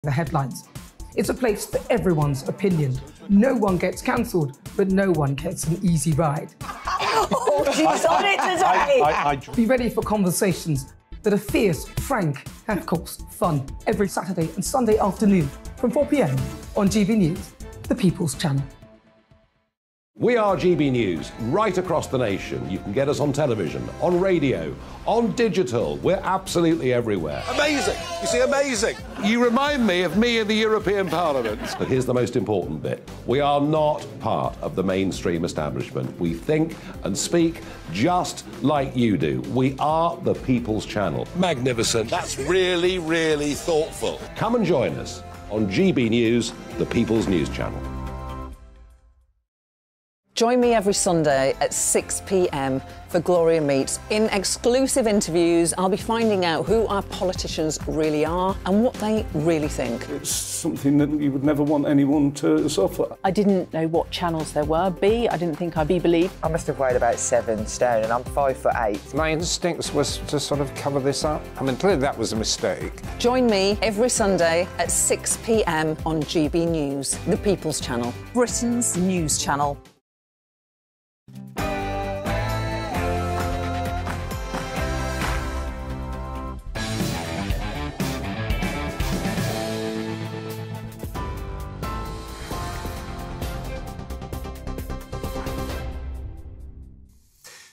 the headlines. It's a place for everyone's opinion. No one gets cancelled, but no one gets an easy ride. Oh, she's on it today! Be ready for conversations that are fierce, frank, and of course, fun. Every Saturday and Sunday afternoon from 4 p.m. on GB News, the People's Channel. We are GB News, right across the nation. You can get us on television, on radio, on digital. We're absolutely everywhere. Amazing! You see, amazing! You remind me of me in the European Parliament. But here's the most important bit. We are not part of the mainstream establishment. We think and speak just like you do. We are the People's Channel. Magnificent. That's really, really thoughtful. Come and join us on GB News, the People's News Channel. Join me every Sunday at 6 p.m. for Gloria Meets. In exclusive interviews, I'll be finding out who our politicians really are and what they really think. It's something that you would never want anyone to suffer. I didn't know what channels there were. I didn't think I'd be believed. I must have weighed about 7 stone and I'm 5'8". My instincts was to sort of cover this up. I mean, clearly that was a mistake. Join me every Sunday at 6 p.m. on GB News, the People's Channel. Britain's news channel.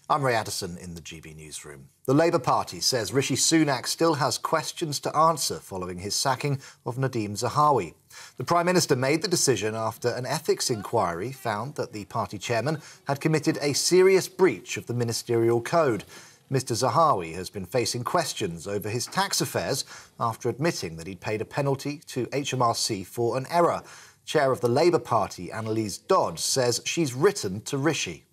I'm Ray Addison in the GB newsroom. The Labour Party says Rishi Sunak still has questions to answer following his sacking of Nadhim Zahawi. The Prime Minister made the decision after an ethics inquiry found that the party chairman had committed a serious breach of the ministerial code. Mr Zahawi has been facing questions over his tax affairs after admitting that he'd paid a penalty to HMRC for an error. Chair of the Labour Party, Annalise Dodds, says she's written to Rishi.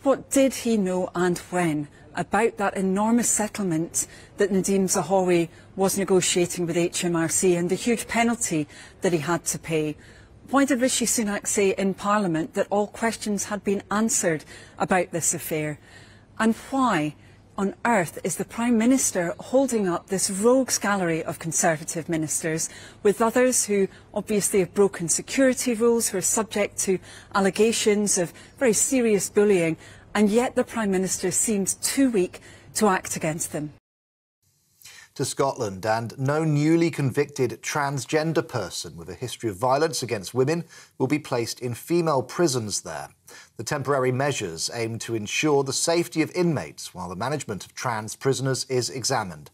What did he know and when about that enormous settlement that Nadhim Zahawi was negotiating with HMRC and the huge penalty that he had to pay? Why did Rishi Sunak say in Parliament that all questions had been answered about this affair? And why on earth is the Prime Minister holding up this rogues gallery of Conservative ministers with others who obviously have broken security rules, who are subject to allegations of very serious bullying, and yet the Prime Minister seems too weak to act against them? To Scotland, and no newly convicted transgender person with a history of violence against women will be placed in female prisons there. The temporary measures aim to ensure the safety of inmates while the management of trans prisoners is examined.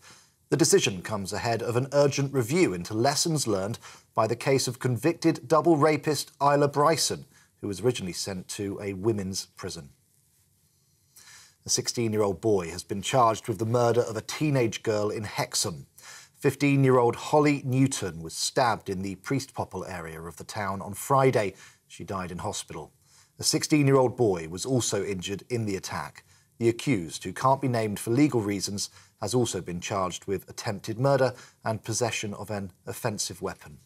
The decision comes ahead of an urgent review into lessons learned by the case of convicted double rapist Isla Bryson, who was originally sent to a women's prison. A 16-year-old boy has been charged with the murder of a teenage girl in Hexham. 15-year-old Holly Newton was stabbed in the Priestpopple area of the town on Friday. She died in hospital. A 16-year-old boy was also injured in the attack. The accused, who can't be named for legal reasons, has also been charged with attempted murder and possession of an offensive weapon.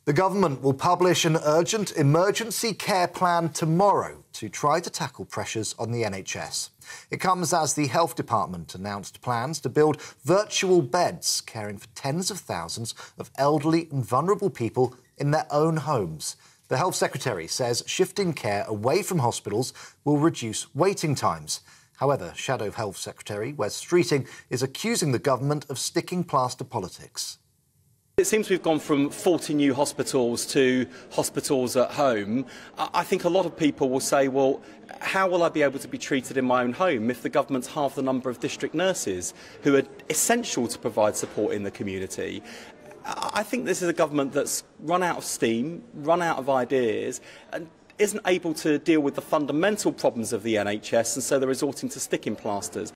The government will publish an urgent emergency care plan tomorrow to try to tackle pressures on the NHS. It comes as the Health Department announced plans to build virtual beds caring for tens of thousands of elderly and vulnerable people in their own homes. The Health Secretary says shifting care away from hospitals will reduce waiting times. However, Shadow Health Secretary Wes Streeting is accusing the government of sticking plaster politics. It seems we've gone from 40 new hospitals to hospitals at home. I think a lot of people will say, well, how will I be able to be treated in my own home if the government's half the number of district nurses who are essential to provide support in the community? I think this is a government that's run out of steam, run out of ideas, and isn't able to deal with the fundamental problems of the NHS, and so they're resorting to sticking plasters.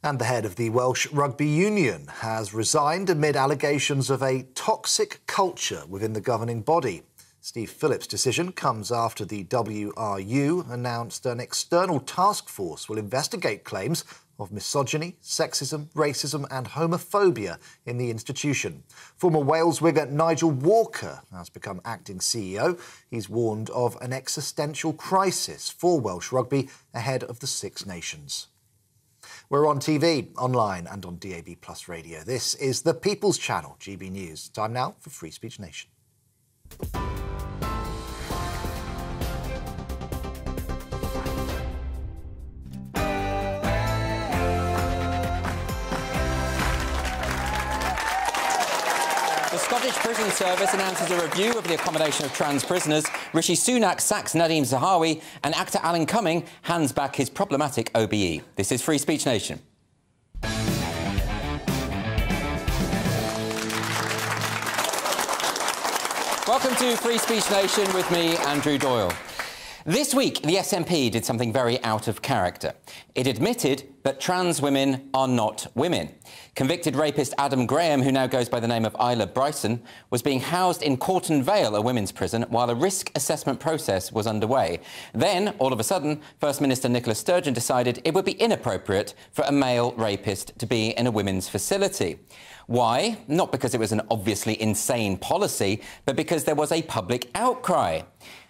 And the head of the Welsh Rugby Union has resigned amid allegations of a toxic culture within the governing body. Steve Phillips' decision comes after the WRU announced an external task force will investigate claims of misogyny, sexism, racism and homophobia in the institution. Former Wales winger Nigel Walker has become acting CEO. He's warned of an existential crisis for Welsh rugby ahead of the Six Nations. We're on TV, online and on DAB+ radio. This is the People's Channel, GB News. Time now for Free Speech Nation. The Scottish Prison Service announces a review of the accommodation of trans prisoners. Rishi Sunak sacks Nadeem Zahawi, and actor Alan Cumming hands back his problematic OBE. This is Free Speech Nation. Welcome to Free Speech Nation with me, Andrew Doyle. This week, the SNP did something very out of character. It admitted that trans women are not women. Convicted rapist Adam Graham, who now goes by the name of Isla Bryson, was being housed in Corton Vale, a women's prison, while a risk assessment process was underway. Then, all of a sudden, First Minister Nicola Sturgeon decided it would be inappropriate for a male rapist to be in a women's facility. Why? Not because it was an obviously insane policy, but because there was a public outcry.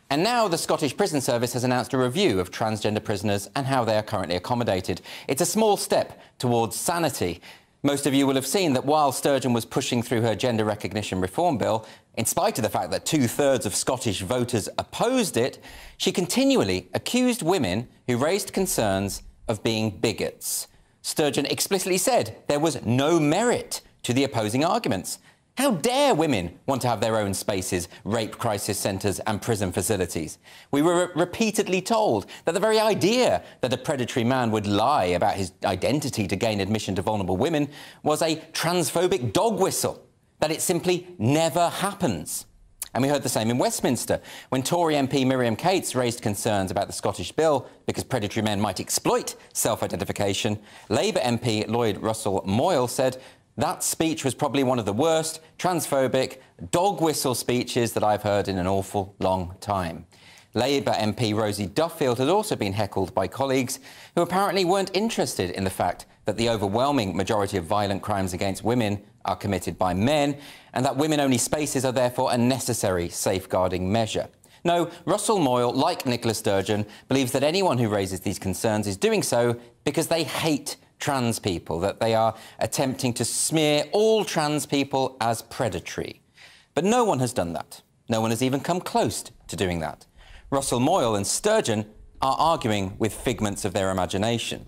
And now the Scottish Prison Service has announced a review of transgender prisoners and how they are currently accommodated. It's a small step towards sanity. Most of you will have seen that while Sturgeon was pushing through her gender recognition reform bill, in spite of the fact that 2/3 of Scottish voters opposed it, she continually accused women who raised concerns of being bigots. Sturgeon explicitly said there was no merit to the opposing arguments. How dare women want to have their own spaces, rape crisis centres and prison facilities? We were repeatedly told that the very idea that a predatory man would lie about his identity to gain admission to vulnerable women was a transphobic dog whistle, that it simply never happens. And we heard the same in Westminster, when Tory MP Miriam Cates raised concerns about the Scottish bill because predatory men might exploit self-identification. Labour MP Lloyd Russell Moyle said that speech was probably one of the worst transphobic dog whistle speeches that I've heard in an awful long time. Labour MP Rosie Duffield had also been heckled by colleagues who apparently weren't interested in the fact that the overwhelming majority of violent crimes against women are committed by men, and that women-only spaces are therefore a necessary safeguarding measure. No, Russell Moyle, like Nicola Sturgeon, believes that anyone who raises these concerns is doing so because they hate trans people, that they are attempting to smear all trans people as predatory. But no one has done that. No one has even come close to doing that. Russell Moyle and Sturgeon are arguing with figments of their imagination.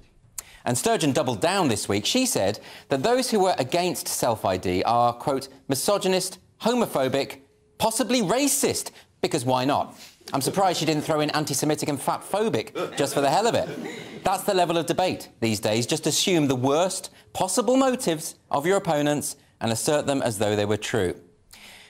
And Sturgeon doubled down this week. She said that those who were against self-ID are, quote, misogynist, homophobic, possibly racist, because why not? I'm surprised she didn't throw in anti-Semitic and fat-phobic just for the hell of it. That's the level of debate these days. Just assume the worst possible motives of your opponents and assert them as though they were true.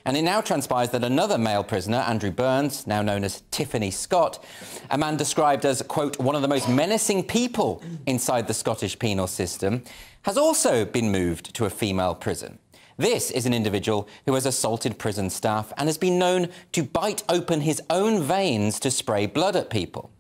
And it now transpires that another male prisoner, Andrew Burns, now known as Tiffany Scott, a man described as, quote, one of the most menacing people inside the Scottish penal system, has also been moved to a female prison. This is an individual who has assaulted prison staff and has been known to bite open his own veins to spray blood at people.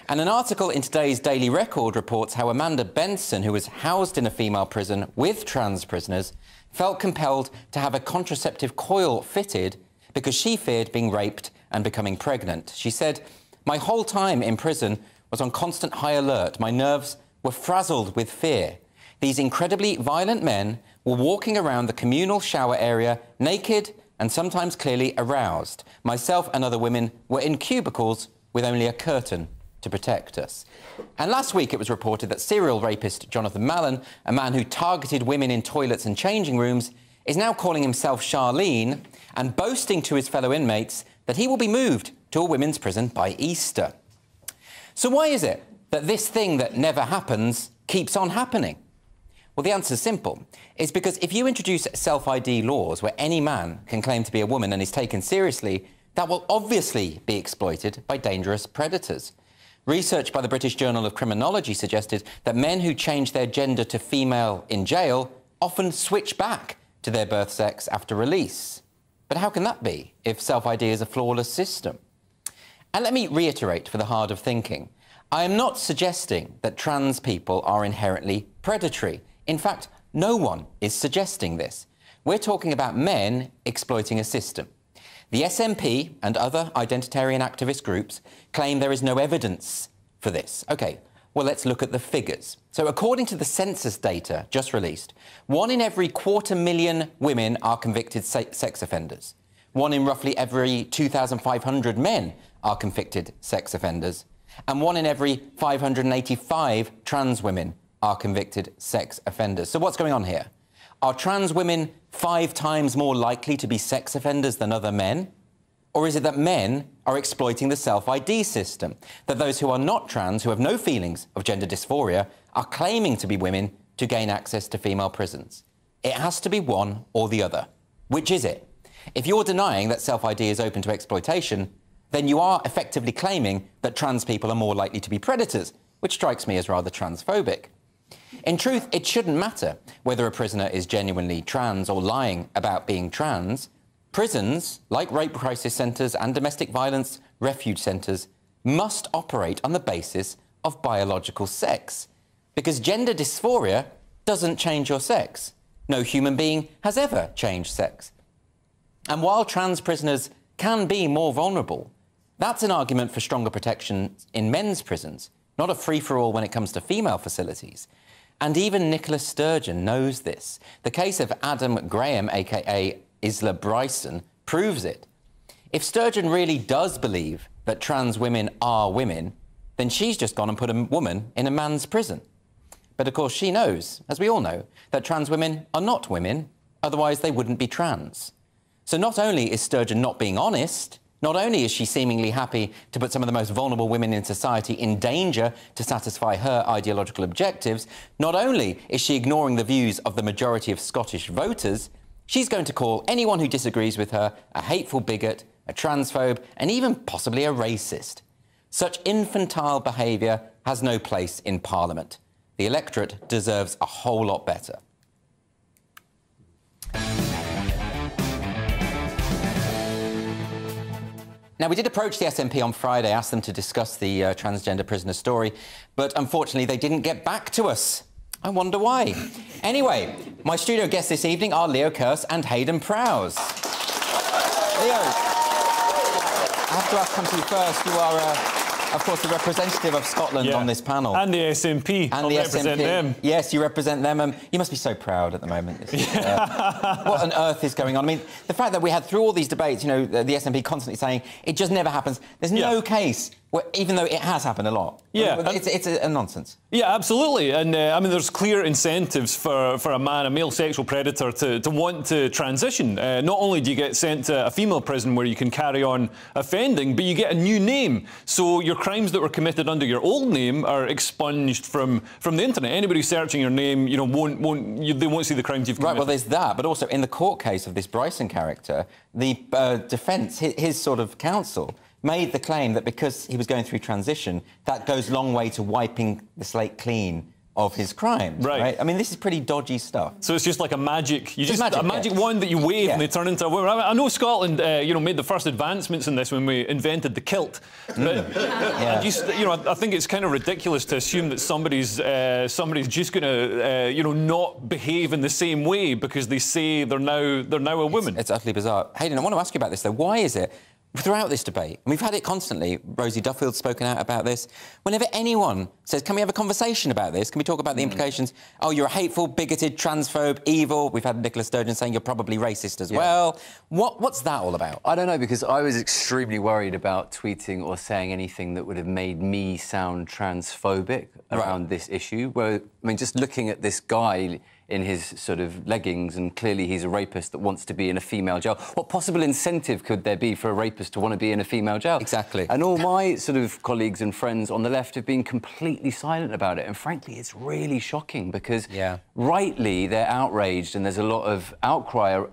And an article in today's Daily Record reports how Amanda Benson, who was housed in a female prison with trans prisoners, felt compelled to have a contraceptive coil fitted because she feared being raped and becoming pregnant. She said, "My whole time in prison was on constant high alert. My nerves were frazzled with fear. These incredibly violent men were walking around the communal shower area naked and sometimes clearly aroused. Myself and other women were in cubicles with only a curtain to protect us." And last week it was reported that serial rapist Jonathan Mallon, a man who targeted women in toilets and changing rooms, is now calling himself Charlene and boasting to his fellow inmates that he will be moved to a women's prison by Easter. So why is it that this thing that never happens keeps on happening? Well, the answer's simple. It's because if you introduce self-ID laws where any man can claim to be a woman and is taken seriously, that will obviously be exploited by dangerous predators. Research by the British Journal of Criminology suggested that men who change their gender to female in jail often switch back to their birth sex after release. But how can that be if self-ID is a flawless system? And let me reiterate for the hard of thinking, I am not suggesting that trans people are inherently predatory. In fact, no one is suggesting this. We're talking about men exploiting a system. The SNP and other identitarian activist groups claim there is no evidence for this. OK, Well, let's look at the figures. So according to the census data just released, 1 in every 250,000 women are convicted sex offenders. 1 in roughly every 2,500 men are convicted sex offenders. And 1 in every 585 trans women are convicted sex offenders. So what's going on here? Are trans women 5 times more likely to be sex offenders than other men? Or is it that men are exploiting the self-ID system? That those who are not trans, who have no feelings of gender dysphoria, are claiming to be women to gain access to female prisons? It has to be one or the other. Which is it? If you're denying that self-ID is open to exploitation, then you are effectively claiming that trans people are more likely to be predators, which strikes me as rather transphobic. In truth, it shouldn't matter whether a prisoner is genuinely trans or lying about being trans. Prisons, like rape crisis centres and domestic violence refuge centres, must operate on the basis of biological sex. Because gender dysphoria doesn't change your sex. No human being has ever changed sex. And while trans prisoners can be more vulnerable, that's an argument for stronger protection in men's prisons, not a free-for-all when it comes to female facilities. And even Nicola Sturgeon knows this. The case of Adam Graham, a.k.a. Isla Bryson, proves it. If Sturgeon really does believe that trans women are women, then she's just gone and put a woman in a man's prison. But of course she knows, as we all know, that trans women are not women, otherwise they wouldn't be trans. So not only is Sturgeon not being honest, not only is she seemingly happy to put some of the most vulnerable women in society in danger to satisfy her ideological objectives, not only is she ignoring the views of the majority of Scottish voters, she's going to call anyone who disagrees with her a hateful bigot, a transphobe, and even possibly a racist. Such infantile behaviour has no place in Parliament. The electorate deserves a whole lot better. Now, we did approach the SNP on Friday, asked them to discuss the transgender prisoner story, but unfortunately they didn't get back to us. I wonder why. Anyway, my studio guests this evening are Leo Kearse and Hayden Prowse. Leo, I have to come to you first. You are, of course, the representative of Scotland on this panel. And the SNP. And the SNP. Them. Yes, you represent them. You must be so proud at the moment. What on earth is going on? I mean, the fact that we had through all these debates, you know, the SNP constantly saying it just never happens. There's no case where, even though it has happened a lot. Yeah. It's a nonsense. Yeah, absolutely. And, I mean, there's clear incentives for a man, a male sexual predator, to want to transition. Not only do you get sent to a female prison where you can carry on offending, but you get a new name. So your crimes that were committed under your old name are expunged from the internet. Anybody searching your name, you know, they won't see the crimes you've committed. Right, well, there's that. But also, in the court case of this Bryson character, the defence, his sort of counsel, made the claim that because he was going through transition, that goes a long way to wiping the slate clean of his crimes. Right. I mean, this is pretty dodgy stuff. So it's just like a magic, magic wand that you wave and they turn into a woman. I know Scotland, you know, made the first advancements in this when we invented the kilt. But you know, I think it's kind of ridiculous to assume that somebody's just going to, you know, not behave in the same way because they say they're now a woman. It's utterly bizarre. Hayden, I want to ask you about this though. Why is it? Throughout this debate, and we've had it constantly, Rosie Duffield's spoken out about this, whenever anyone says, can we have a conversation about this? Can we talk about the implications? Oh, you're a hateful, bigoted, transphobe, evil. We've had Nicola Sturgeon saying you're probably racist as well. What's that all about? I don't know, because I was extremely worried about tweeting or saying anything that would have made me sound transphobic around this issue. Where, I mean, just looking at this guy in his sort of leggings, and clearly he's a rapist that wants to be in a female jail. What possible incentive could there be for a rapist to want to be in a female jail? Exactly. And all my sort of colleagues and friends on the left have been completely silent about it. And frankly, it's really shocking because rightly they're outraged and there's a lot of outcry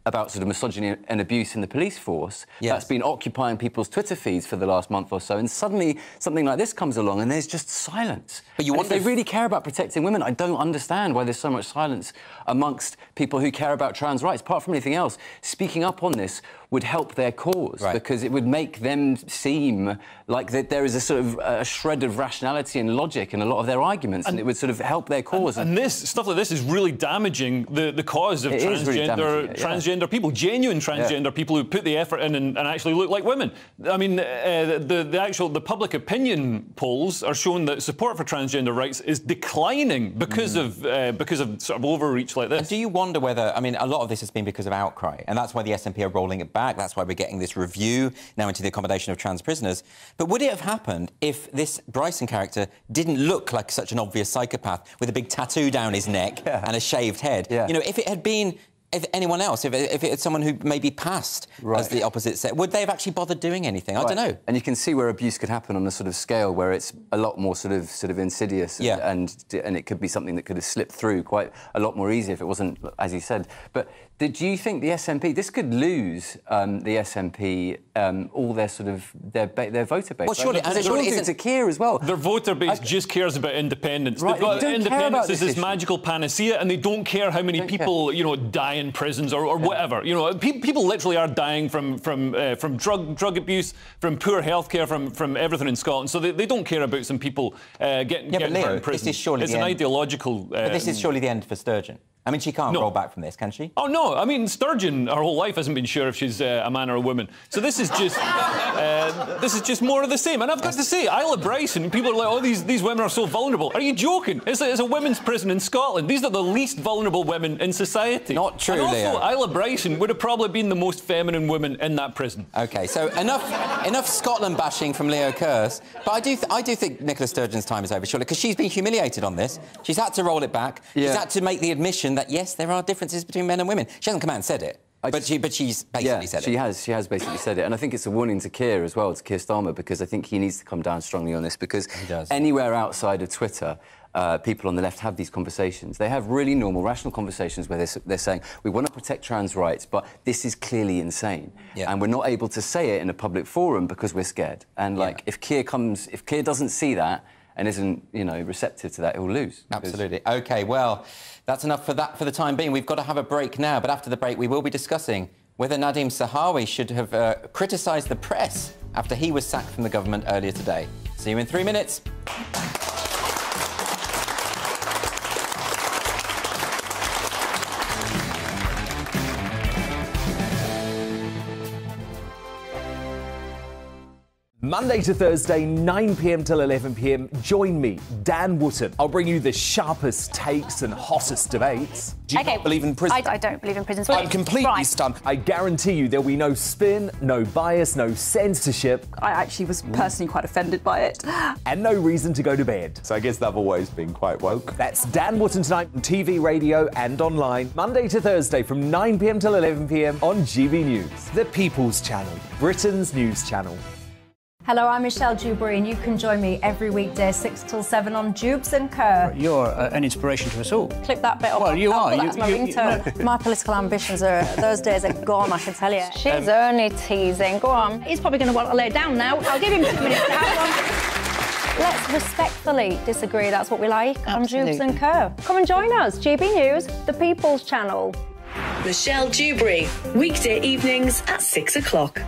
about sort of misogyny and abuse in the police force. That's been occupying people's Twitter feeds for the last month or so. And suddenly something like this comes along and there's just silence. But you if they really care about protecting women, I don't understand why there's so much silence amongst people who care about trans rights. Apart from anything else, speaking up on this would help their cause, because it would make them seem like that there is a sort of a shred of rationality and logic in a lot of their arguments, and it would sort of help their cause. And this stuff like this is really damaging the cause of transgender people, genuine transgender people who put the effort in and actually look like women. I mean, the public opinion polls are showing that support for transgender rights is declining because of sort of overreach like this. And do you wonder whether, I mean, a lot of this has been because of outcry, and that's why the SNP are rolling it back. That's why we're getting this review now into the accommodation of trans prisoners. But would it have happened if this Bryson character didn't look like such an obvious psychopath with a big tattoo down his neck and a shaved head? You know, if it had been anyone else, if it had someone who maybe passed as the opposite sex, would they have actually bothered doing anything? I don't know. And you can see where abuse could happen on a sort of scale where it's a lot more sort of insidious, and it could be something that could have slipped through quite a lot more easy if it wasn't, as you said. But do you think the SNP, this could lose the SNP all their sort of their voter base? Well, surely, and it isn't to Keir as well. Their voter base just cares about independence. They've got independence as this magical panacea, and they don't care how many people you know die in prisons or whatever. You know, people literally are dying from drug abuse, from poor healthcare, from everything in Scotland. So they don't care about some people getting hurt in prison. This is surely it's an ideological. But this is surely the end for Sturgeon. I mean, she can't roll back from this, can she? Oh, no. I mean, Sturgeon, her whole life, hasn't been sure if she's a man or a woman. So this is just more of the same. And I've got to say, Isla Bryson, people are like, oh, these women are so vulnerable. Are you joking? It's a women's prison in Scotland. These are the least vulnerable women in society. Not true, and also, Leo. Isla Bryson would have probably been the most feminine woman in that prison. OK, so enough Scotland bashing from Leo Kearse. But I do think Nicola Sturgeon's time is over, surely, because she's been humiliated on this. She's had to roll it back. She's had to make the admission that, yes, there are differences between men and women. She hasn't come out and said it. But she's basically said it. She has basically said it. And I think it's a warning to Keir as well, to Keir Starmer, because I think he needs to come down strongly on this, because anywhere outside of Twitter, people on the left have these conversations. They have really normal, rational conversations where they're saying, we want to protect trans rights, but this is clearly insane. And we're not able to say it in a public forum because we're scared. And, like, if Keir doesn't see that and isn't, you know, receptive to that, he'll lose. Absolutely. OK, well, that's enough for the time being. We've got to have a break now, but after the break we will be discussing whether Nadim Zahawi should have criticised the press after he was sacked from the government earlier today. See you in 3 minutes. Monday to Thursday, 9 p.m. till 11 p.m. Join me, Dan Wootton. I'll bring you the sharpest takes and hottest debates. Do you not believe in prisons? I don't believe in prisons. I'm completely stunned. I guarantee you there'll be no spin, no bias, no censorship. I actually was personally quite offended by it. And no reason to go to bed. So I guess they've always been quite woke. That's Dan Wootton tonight on TV, radio and online. Monday to Thursday from 9 p.m. till 11 p.m. on GB News, the People's Channel, Britain's news channel. Hello, I'm Michelle Dewberry, and you can join me every weekday 6 till 7 on Jubes and Kerr. You're an inspiration to us all. Clip that bit up. Well, you are. That's my ringtone. My political ambitions those days are gone, I can tell you. She's only teasing. Go on. He's probably going to want to lay down now. I'll give him 2 minutes to have one. Let's respectfully disagree. That's what we like on Jubes and Kerr. Come and join us. GB News, the People's Channel. Michelle Dewberry, weekday evenings at 6 o'clock.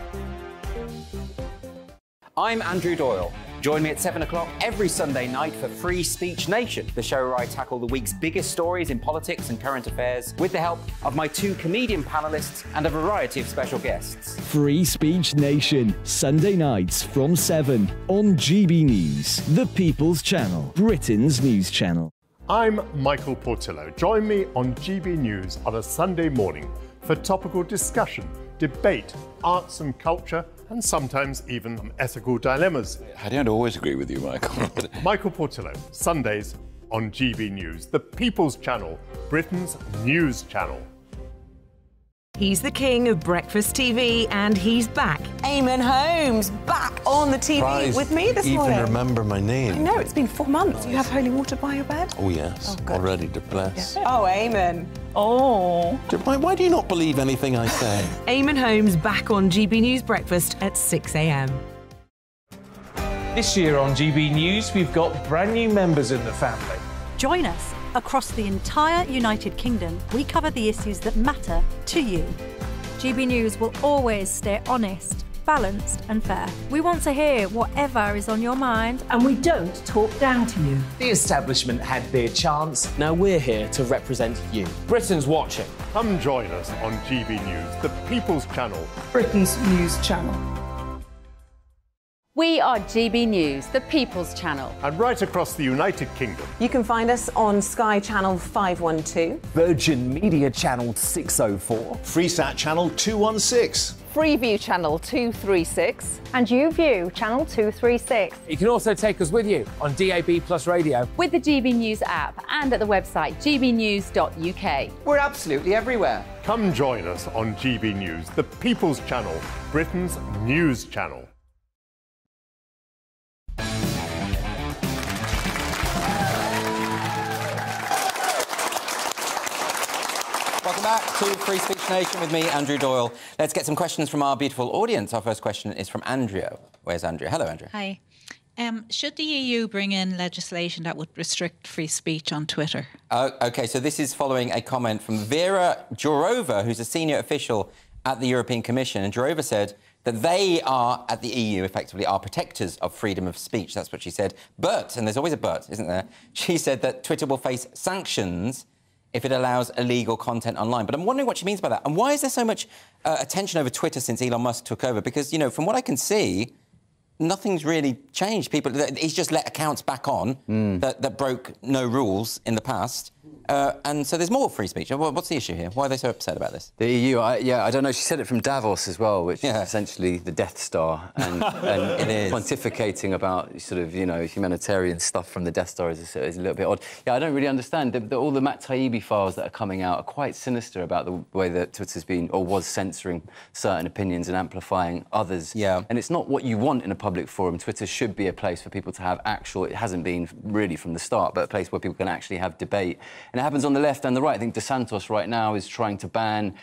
I'm Andrew Doyle. Join me at 7 o'clock every Sunday night for Free Speech Nation, the show where I tackle the week's biggest stories in politics and current affairs with the help of my 2 comedian panellists and a variety of special guests. Free Speech Nation, Sunday nights from 7 on GB News, the People's Channel, Britain's news channel. I'm Michael Portillo. Join me on GB News on a Sunday morning for topical discussion, debate, arts and culture, and sometimes even ethical dilemmas. I don't always agree with you, Michael. Michael Portillo, Sundays on GB News, the People's Channel, Britain's news channel. He's the king of breakfast TV, and he's back. Eamon Holmes, back on the TV with me this morning. Even remember my name. I know, it's been 4 months. You have holy water by your bed? Oh, yes. Oh, already to bless. Yeah. Oh, Eamon. Oh. Why do you not believe anything I say? Eamon Holmes back on GB News Breakfast at 6 a.m. This year on GB News, we've got brand new members in the family. Join us. Across the entire United Kingdom, we cover the issues that matter to you. GB News will always stay honest, balanced and fair. We want to hear whatever is on your mind. And we don't talk down to you. The establishment had their chance. Now we're here to represent you. Britain's watching. Come join us on GB News, the People's Channel. Britain's news channel. We are GB News, the People's Channel. And right across the United Kingdom. You can find us on Sky Channel 512. Virgin Media Channel 604. Freesat Channel 216. Freeview Channel 236. And YouView Channel 236. You can also take us with you on DAB+ radio. With the GB News app and at the website gbnews.uk. We're absolutely everywhere. Come join us on GB News, the People's Channel, Britain's news channel. Welcome back to Free Speech Nation with me, Andrew Doyle. Let's get some questions from our beautiful audience. Our first question is from Andrea. Where's Andrea? Hello, Andrea. Hi. Should the EU bring in legislation that would restrict free speech on Twitter? OK, so this is following a comment from Vera Jourova, who's a senior official at the European Commission. And Jourova said that they are, at the EU, effectively, are protectors of freedom of speech. That's what she said. But, and there's always a but, isn't there? She said that Twitter will face sanctions if it allows illegal content online. But I'm wondering what she means by that. And why is there so much attention over Twitter since Elon Musk took over? Because, you know, from what I can see, nothing's really changed. He's just let accounts back on that broke no rules in the past. And so there's more free speech. What's the issue here? Why are they so upset about this? The EU, I don't know. She said it from Davos as well, which is essentially the Death Star. And it is. Pontificating about sort of, you know, humanitarian stuff from the Death Star is a little bit odd. Yeah, I don't really understand. All the Matt Taibbi files that are coming out are quite sinister about the way that Twitter's been or was censoring certain opinions and amplifying others. Yeah. And it's not what you want in a public forum. Twitter should be a place for people to have actual... It hasn't been really from the start, but a place where people can actually have debate. And it happens on the left and the right. I think DeSantis right now is trying to ban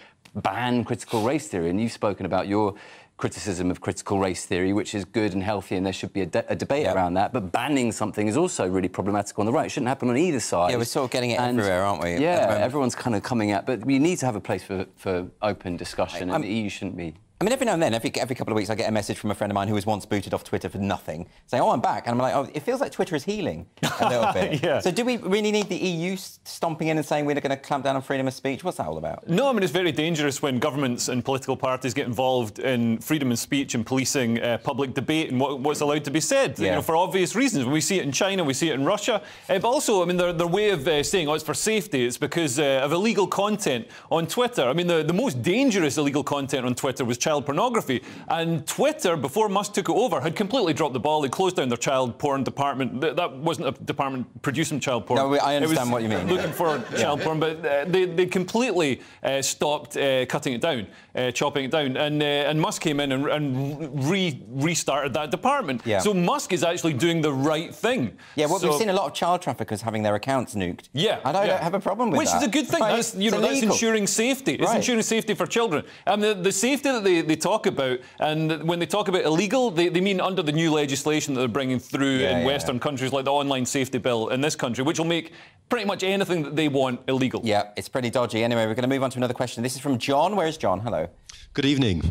critical race theory, and you've spoken about your criticism of critical race theory, which is good and healthy, and there should be a debate around that. But banning something is also really problematic on the right. It shouldn't happen on either side. Yeah, we're sort of getting it everywhere, aren't we? Yeah, everyone's kind of coming at... But we need to have a place for open discussion, and the EU shouldn't be... I mean, every now and then, every couple of weeks, I get a message from a friend of mine who was once booted off Twitter for nothing, saying, oh, I'm back. And I'm like, oh, it feels like Twitter is healing a little bit. Yeah. So do we really need the EU stomping in and saying we're going to clamp down on freedom of speech? What's that all about? No, I mean, it's very dangerous when governments and political parties get involved in freedom of speech and policing public debate and what's allowed to be said, you know, for obvious reasons. We see it in China, we see it in Russia. But also, I mean, their way of saying, oh, it's for safety, it's because of illegal content on Twitter. I mean, the most dangerous illegal content on Twitter was child pornography. And Twitter, before Musk took it over, had completely dropped the ball. They closed down their child porn department. That wasn't a department producing child porn. No, I understand what you mean. Looking for child porn, but they completely stopped cutting it down, chopping it down. And Musk came in and restarted that department. Yeah. So Musk is actually doing the right thing. Yeah, well, we've seen a lot of child traffickers having their accounts nuked. Yeah. I don't have a problem with that. Which is a good thing. Right? That's ensuring safety. It's ensuring safety for children. And the safety that they talk about, and when they talk about illegal, they mean under the new legislation that they're bringing through in Western countries, like the online safety bill in this country, which will make pretty much anything that they want illegal. Yeah, it's pretty dodgy. Anyway, we're going to move on to another question. This is from John. Where is John? Hello. Good evening.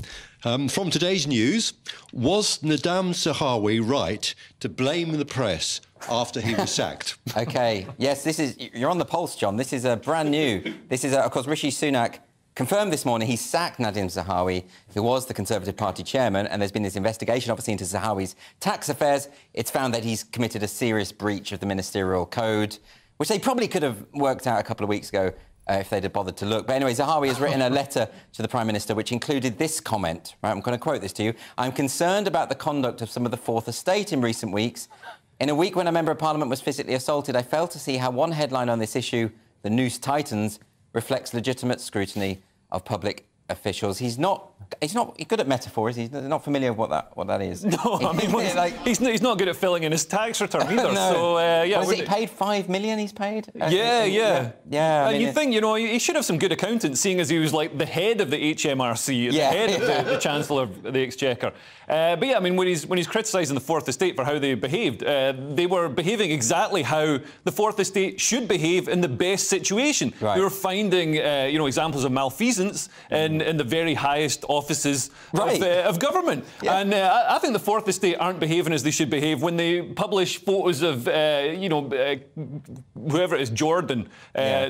From today's news, was Nadam Zahawi right to blame the press after he was sacked? OK. Yes, you're on the pulse, John. This is brand new. This is, of course, Rishi Sunak confirmed this morning he sacked Nadhim Zahawi, who was the Conservative Party chairman, and there's been this investigation, obviously, into Zahawi's tax affairs. It's found that he's committed a serious breach of the ministerial code, which they probably could have worked out a couple of weeks ago if they'd have bothered to look. But anyway, Zahawi has written a letter to the Prime Minister which included this comment. Right, I'm going to quote this to you. I'm concerned about the conduct of some of the Fourth Estate in recent weeks. In a week when a Member of Parliament was physically assaulted, I failed to see how one headline on this issue, the Noose Titans, reflects legitimate scrutiny of public officials. He's not good at metaphors. He's not familiar with what that is. No, I mean, he's not good at filling in his tax return either. No. So yeah, was it paid $5 million? He's paid. Yeah. I mean, you think, you know, he should have some good accountants, seeing as he was like the head of the HMRC, the head of the Chancellor of the Exchequer. But yeah, I mean, when he's criticising the Fourth Estate for how they behaved, they were behaving exactly how the Fourth Estate should behave in the best situation. Right. We were finding, you know, examples of malfeasance in the very highest offices of government. Yeah. And I think the Fourth Estate aren't behaving as they should behave when they publish photos of, you know, whoever it is, Jordan,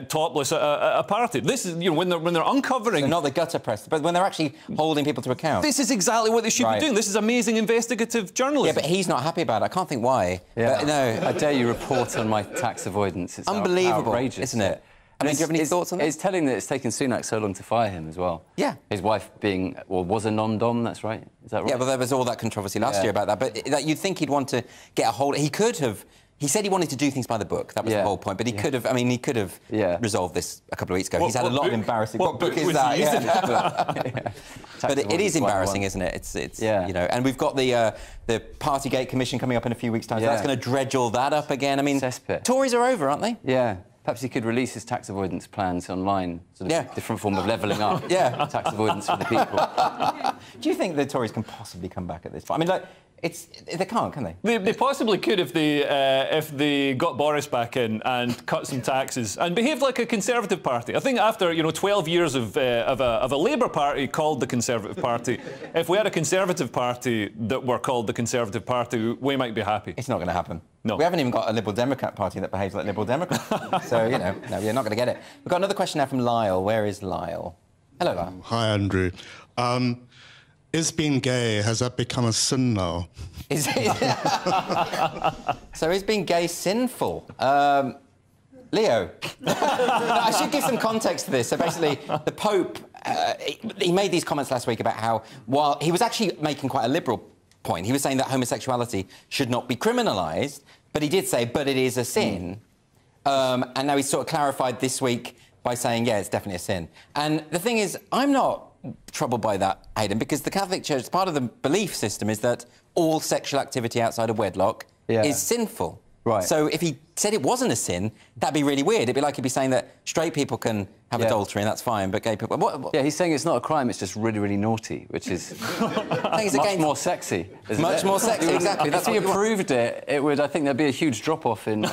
topless at a party. This is, you know, when they're uncovering... So not the gutter press, but when they're actually holding people to account. This is exactly what they should be doing. This is amazing investigative journalism. Yeah, but he's not happy about it. I can't think why. Yeah. But, no. I dare you report on my tax avoidance. It's unbelievable, outrageous, isn't it? I mean, do you have any thoughts on that? It's telling that it's taken Sunak so long to fire him as well. Yeah. His wife being, or was a non-dom, that's right? Is that right? Yeah, but there was all that controversy last year about that. But that you'd think he'd want to get a hold... He could have... He said he wanted to do things by the book. That was the whole point. But he could have... I mean, he could have resolved this a couple of weeks ago. He's had a lot of embarrassing... What book is that? But it is embarrassing, isn't it? It's you know... And we've got the Partygate Commission coming up in a few weeks' time. So that's going to dredge all that up again. I mean, Tories are over, aren't they? Yeah. Perhaps he could release his tax avoidance plans online, sort of different form of levelling up. Tax avoidance for the people. Do you think the Tories can possibly come back at this point? I mean, like, they can't, can they? They possibly could if they got Boris back in and cut some taxes and behaved like a Conservative Party. I think after 12 years of a Labour Party called the Conservative Party, if we had a Conservative Party that were called the Conservative Party, we might be happy. It's not going to happen. No. We haven't even got a Liberal Democrat Party that behaves like Liberal Democrats. So, you know, no, you're not going to get it. We've got another question now from Lyle. Where is Lyle? Hello, Lyle. Hi, Andrew. Is being gay, has that become a sin now? Is it? So is being gay sinful? Leo. I should give some context to this. So basically, the Pope, he made these comments last week about how, while he was actually making quite a liberal point, he was saying that homosexuality should not be criminalised, but he did say, but it is a sin. And now he's sort of clarified this week by saying, yeah, it's definitely a sin. And the thing is, I'm not troubled by that, Hayden, because the Catholic Church, part of the belief system is that all sexual activity outside of wedlock is sinful. Right. So if he said it wasn't a sin, that'd be really weird. It'd be like he'd be saying that straight people can have adultery and that's fine, but gay people... What? Yeah, he's saying it's not a crime, it's just really, really naughty, which is much more sexy, isn't much it? more sexy, exactly. If he approved it, I think there'd be a huge drop-off in,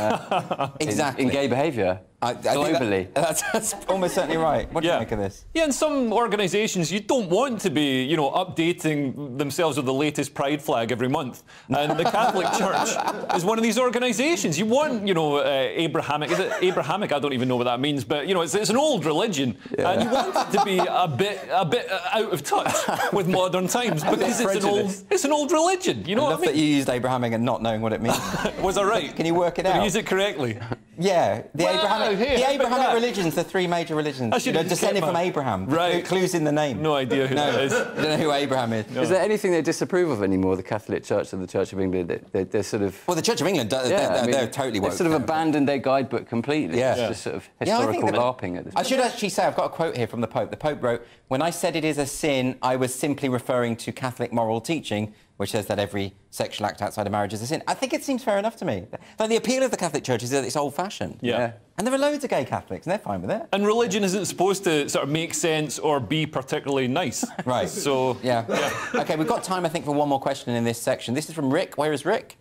in gay behaviour. Globally. That's almost certainly right. What do you make of this? Yeah, in some organisations, you don't want to be, updating themselves with the latest pride flag every month. And the Catholic Church is one of these organisations. You want, Abrahamic. Is it Abrahamic? I don't even know what that means. But, it's an old religion. Yeah. And you want it to be a bit out of touch with modern times because it's an old religion. You know what I mean? That you used Abrahamic and not knowing what it means. Was I right? Can you work it out? Did I use it correctly? Yeah, the Abrahamic religions, the three major religions, descended from Abraham. Right. Clues in the name. No idea who that is. You don't know who Abraham is. No. Is there anything they disapprove of anymore, the Catholic Church and the Church of England? They're sort of... Well, the Church of England, they're totally woke. They've sort of abandoned their guidebook completely. Yeah. It's just sort of historical LARPing at this point. I should actually say, I've got a quote here from the Pope. The Pope wrote, "When I said it is a sin, I was simply referring to Catholic moral teaching, which says that every sexual act outside of marriage is a sin." I think it seems fair enough to me. Like, the appeal of the Catholic Church is that it's old-fashioned. Yeah. And there are loads of gay Catholics, and they're fine with it. And religion isn't supposed to sort of make sense or be particularly nice. Right. So... Yeah. OK, we've got time, I think, for one more question in this section. This is from Rick. Where is Rick?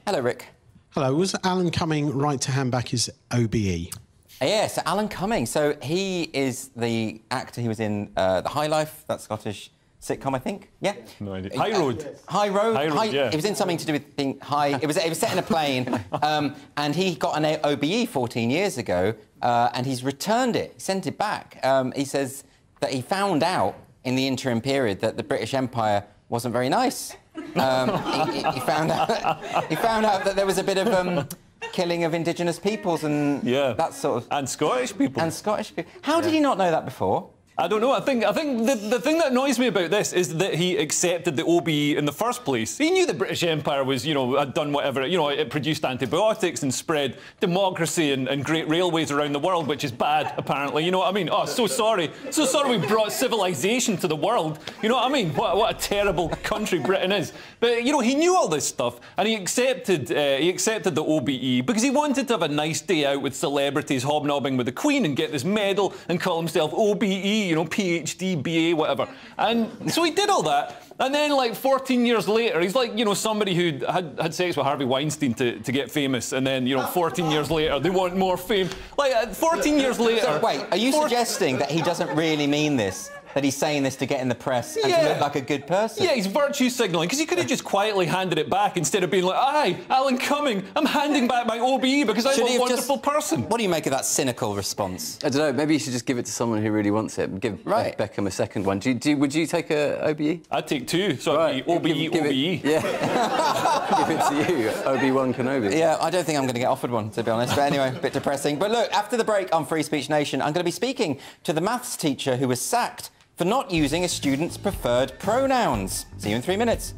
Hello, Rick. Hello. Was Alan Cumming right to hand back his OBE? Yes, Alan Cumming. So he is the actor. He was in The High Life, that Scottish sitcom, I think. Yeah. No idea. High Road. High Road. Yeah. It was in something to do with being high. It was set in a plane, and he got an OBE 14 years ago, and he's returned it. He sent it back. He says that he found out in the interim period that the British Empire wasn't very nice. He found out that there was a bit of killing of indigenous peoples and that sort of... And Scottish people. And Scottish people. How did he not know that before? I don't know. I think the thing that annoys me about this is that he accepted the OBE in the first place. He knew the British Empire was, you know, had done whatever. You know, it produced antibiotics and spread democracy and great railways around the world, which is bad, apparently. You know what I mean? Oh, so sorry. So sorry we brought civilization to the world. You know what I mean? What a terrible country Britain is. But, you know, he knew all this stuff, and he accepted the OBE because he wanted to have a nice day out with celebrities hobnobbing with the Queen and get this medal and call himself OBE, you know, PhD, BA, whatever. And so he did all that. And then, like, 14 years later, he's like, you know, somebody who had sex with Harvey Weinstein to get famous. And then, you know, 14 years later, they want more fame. Like, 14 years later... So, wait, are you suggesting that he doesn't really mean this? That he's saying this to get in the press and to look like a good person? Yeah, he's virtue signalling, because he could have just quietly handed it back instead of being like, aye, Alan Cumming, I'm handing back my OBE because I'm a wonderful person. What do you make of that cynical response? I don't know, maybe you should just give it to someone who really wants it. Give Beckham a second one. Would you take a OBE? I'd take two, so it'd be OBE. Yeah. Give it to you, Obi-Wan Kenobi. Yeah, I don't think I'm going to get offered one, to be honest. But anyway, a bit depressing. But look, after the break on Free Speech Nation, I'm going to be speaking to the maths teacher who was sacked for not using a student's preferred pronouns. See you in 3 minutes.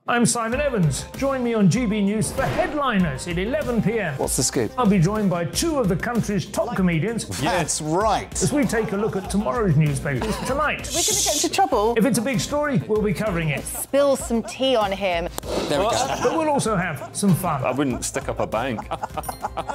I'm Simon Evans. Join me on GB News for Headliners at 11 p.m. What's the scoop? I'll be joined by two of the country's top comedians. That's right. As we take a look at tomorrow's newspapers tonight. We're going to get into trouble. If it's a big story, we'll be covering it. Spill some tea on him. There we go. But we'll also have some fun. I wouldn't stick up a bank.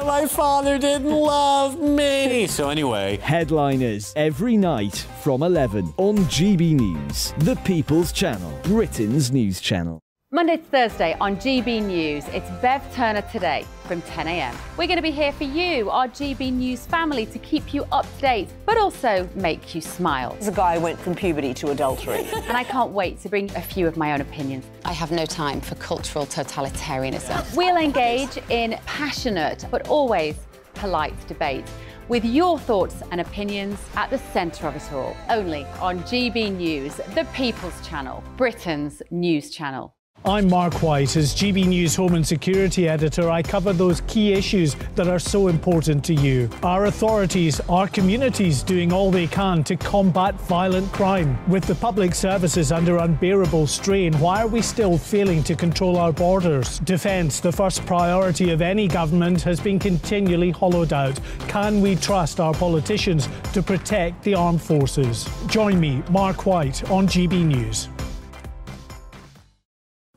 My father didn't love me. So anyway... Headliners every night from 11 on GB News, the People's Channel, Britain's news channel. Monday to Thursday on GB News, it's Bev Turner Today from 10 a.m. We're going to be here for you, our GB News family, to keep you up to date, but also make you smile. There's a guy who went from puberty to adultery. And I can't wait to bring a few of my own opinions. I have no time for cultural totalitarianism. We'll engage in passionate, but always polite debate, with your thoughts and opinions at the centre of it all. Only on GB News, the People's Channel, Britain's news channel. I'm Mark White. As GB News Home and Security Editor, I cover those key issues that are so important to you. Our authorities, our communities doing all they can to combat violent crime. With the public services under unbearable strain, why are we still failing to control our borders? Defence, the first priority of any government, has been continually hollowed out. Can we trust our politicians to protect the armed forces? Join me, Mark White, on GB News.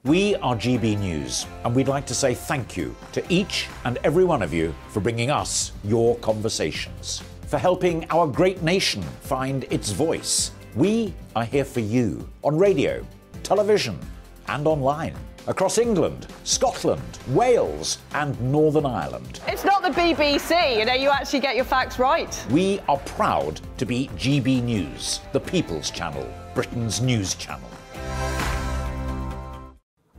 We are GB News, and we'd like to say thank you to each and every one of you for bringing us your conversations, for helping our great nation find its voice. We are here for you on radio, television, and online, across England, Scotland, Wales, and Northern Ireland. It's not the BBC, you know, you actually get your facts right. We are proud to be GB News, the People's Channel, Britain's news channel.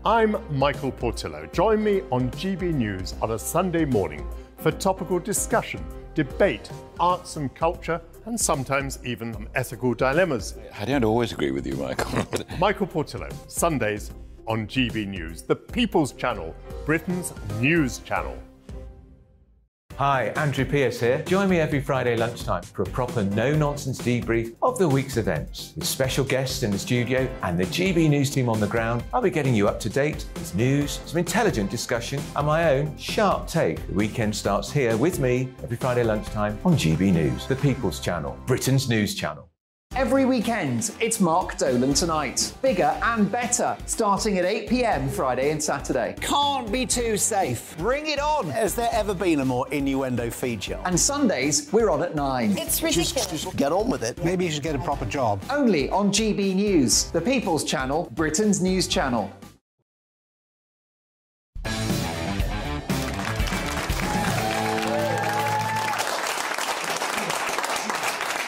I'm Michael Portillo. Join me on GB News on a Sunday morning for topical discussion, debate, arts and culture, and sometimes even ethical dilemmas. I don't always agree with you, Michael. Michael Portillo, Sundays on GB News, the People's Channel, Britain's news channel. Hi, Andrew Pierce here. Join me every Friday lunchtime for a proper no-nonsense debrief of the week's events. With special guests in the studio and the GB News team on the ground, I'll be getting you up to date with news, some intelligent discussion, and my own sharp take. The weekend starts here with me every Friday lunchtime on GB News, the People's Channel, Britain's news channel. Every weekend, it's Mark Dolan Tonight. Bigger and better, starting at 8 p.m. Friday and Saturday. Can't be too safe. Bring it on. Has there ever been a more innuendo feature? And Sundays, we're on at 9. It's ridiculous. Just get on with it. Maybe you should get a proper job. Only on GB News, the People's Channel, Britain's news channel.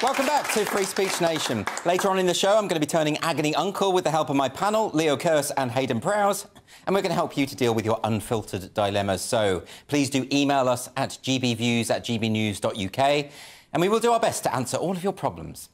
Welcome back to Free Speech Nation. Later on in the show, I'm going to be turning agony uncle with the help of my panel, Leo Kearse and Hayden Prowse, and we're going to help you to deal with your unfiltered dilemmas. So please do email us at gbviews@gbnews.uk, and we will do our best to answer all of your problems.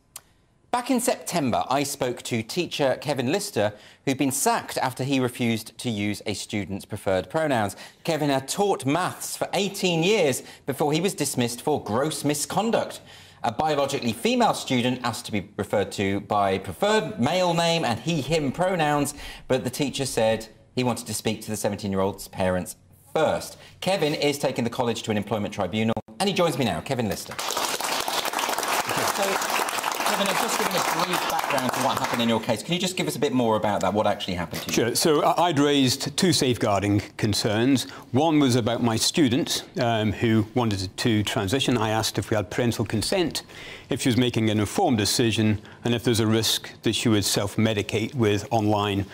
Back in September, I spoke to teacher Kevin Lister, who'd been sacked after he refused to use a student's preferred pronouns. Kevin had taught maths for 18 years before he was dismissed for gross misconduct. A biologically female student asked to be referred to by preferred male name and he/him pronouns, but the teacher said he wanted to speak to the 17-year-old's parents first. Kevin is taking the college to an employment tribunal, and he joins me now. Kevin Lister. So, Kevin, I've just given a brief background to what happened in your case. Can you just give us a bit more about that, what actually happened to you? Sure. So I'd raised two safeguarding concerns. One was about my student who wanted to transition. I asked if we had parental consent, if she was making an informed decision, and if there's a risk that she would self-medicate with online,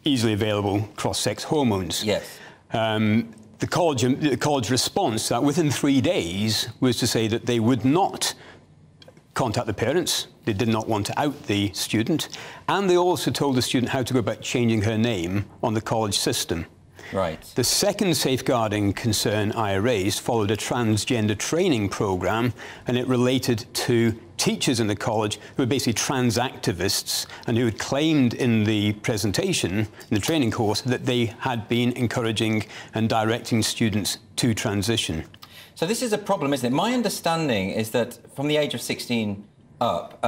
easily available cross-sex hormones. Yes. The college response to that within 3 days was to say that they would not contact the parents. They did not want to out the student, and they also told the student how to go about changing her name on the college system. Right. The second safeguarding concern I raised followed a transgender training program, and it related to teachers in the college who were basically trans activists and who had claimed in the presentation, in the training course, that they had been encouraging and directing students to transition. So this is a problem, isn't it? My understanding is that from the age of 16 up,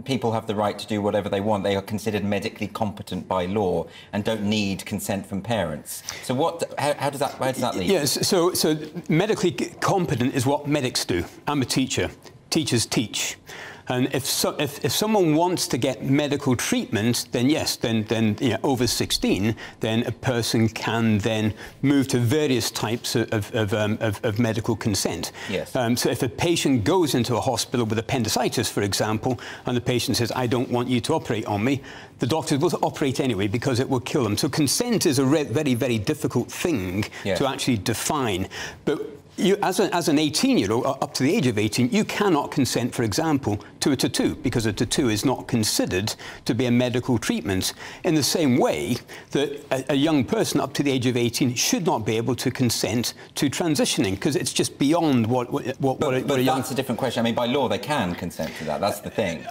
people have the right to do whatever they want. They are considered medically competent by law and don't need consent from parents. So where does that lead? Yes, so medically competent is what medics do. I'm a teacher. Teachers teach. And if someone wants to get medical treatment, then yes, then you know, over 16, then a person can then move to various types of medical consent. Yes. So if a patient goes into a hospital with appendicitis, for example, and the patient says, "I don't want you to operate on me," the doctors will operate anyway because it will kill them. So consent is a very, very difficult thing to actually define. But you, as an 18-year-old, up to the age of 18, you cannot consent, for example, to a tattoo, because a tattoo is not considered to be a medical treatment. In the same way that a young person up to the age of 18 should not be able to consent to transitioning, because it's just beyond what a young... That's a different question. I mean, by law, they can consent to that. That's the thing.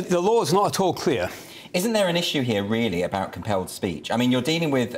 The law is not at all clear. Isn't there an issue here, really, about compelled speech? I mean, you're dealing with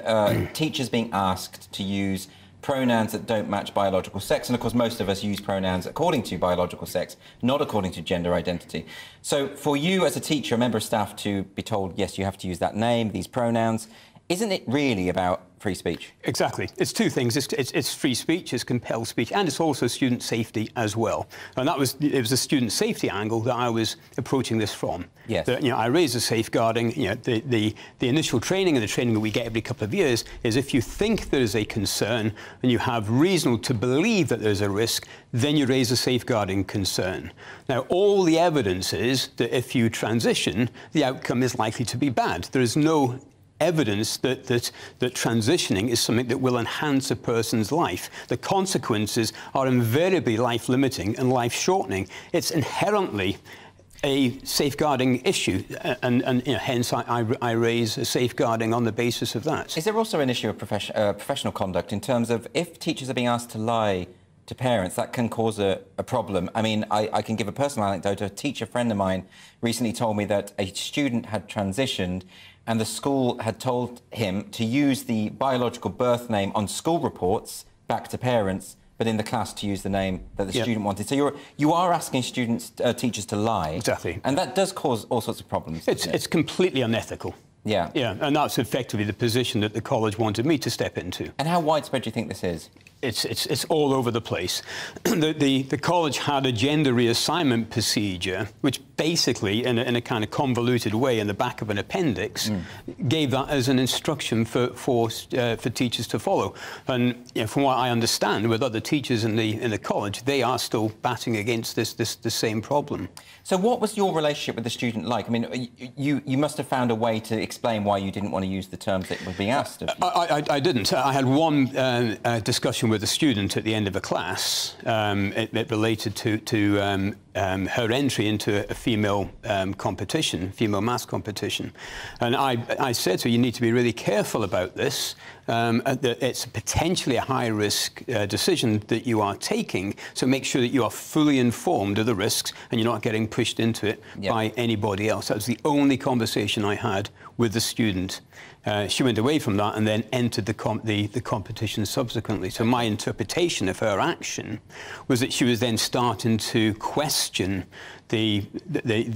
teachers being asked to use pronouns that don't match biological sex, and of course most of us use pronouns according to biological sex, not according to gender identity. So for you as a teacher, a member of staff, to be told, yes, you have to use that name, these pronouns, isn't it really about free speech? Exactly. It's two things. It's free speech, it's compelled speech, and it's also student safety as well. And it was a student safety angle that I was approaching this from. Yes. That, I raised the safeguarding. The initial training and the training that we get every couple of years is if you think there is a concern and you have reason to believe that there's a risk, then you raise a safeguarding concern. Now, all the evidence is that if you transition, the outcome is likely to be bad. There is no evidence that transitioning is something that will enhance a person's life. The consequences are invariably life-limiting and life-shortening. It's inherently a safeguarding issue, and hence I raise a safeguarding on the basis of that. Is there also an issue of professional conduct in terms of if teachers are being asked to lie to parents, that can cause a problem? I mean, I can give a personal anecdote. A teacher friend of mine recently told me that a student had transitioned and the school had told him to use the biological birth name on school reports back to parents, but in the class to use the name that the student wanted. So you are asking teachers to lie. Exactly. And that does cause all sorts of problems. It's completely unethical. Yeah. Yeah, and that's effectively the position that the college wanted me to step into. And how widespread do you think this is? It's all over the place. The college had a gender reassignment procedure, which basically, in a kind of convoluted way, in the back of an appendix, gave that as an instruction for teachers to follow. And from what I understand, with other teachers in the college, they are still batting against the same problem. So what was your relationship with the student like? I mean, you must have found a way to explain why you didn't want to use the terms that were being asked of you. I didn't. I had one discussion with a student at the end of a class. It related to her entry into a female competition, female maths competition. And I said to her, you need to be really careful about this. It's potentially a high-risk decision that you are taking, so make sure that you are fully informed of the risks and you're not getting pushed into it by anybody else. That was the only conversation I had with the student. She went away from that and then entered the competition subsequently. So my interpretation of her action was that she was then starting to question the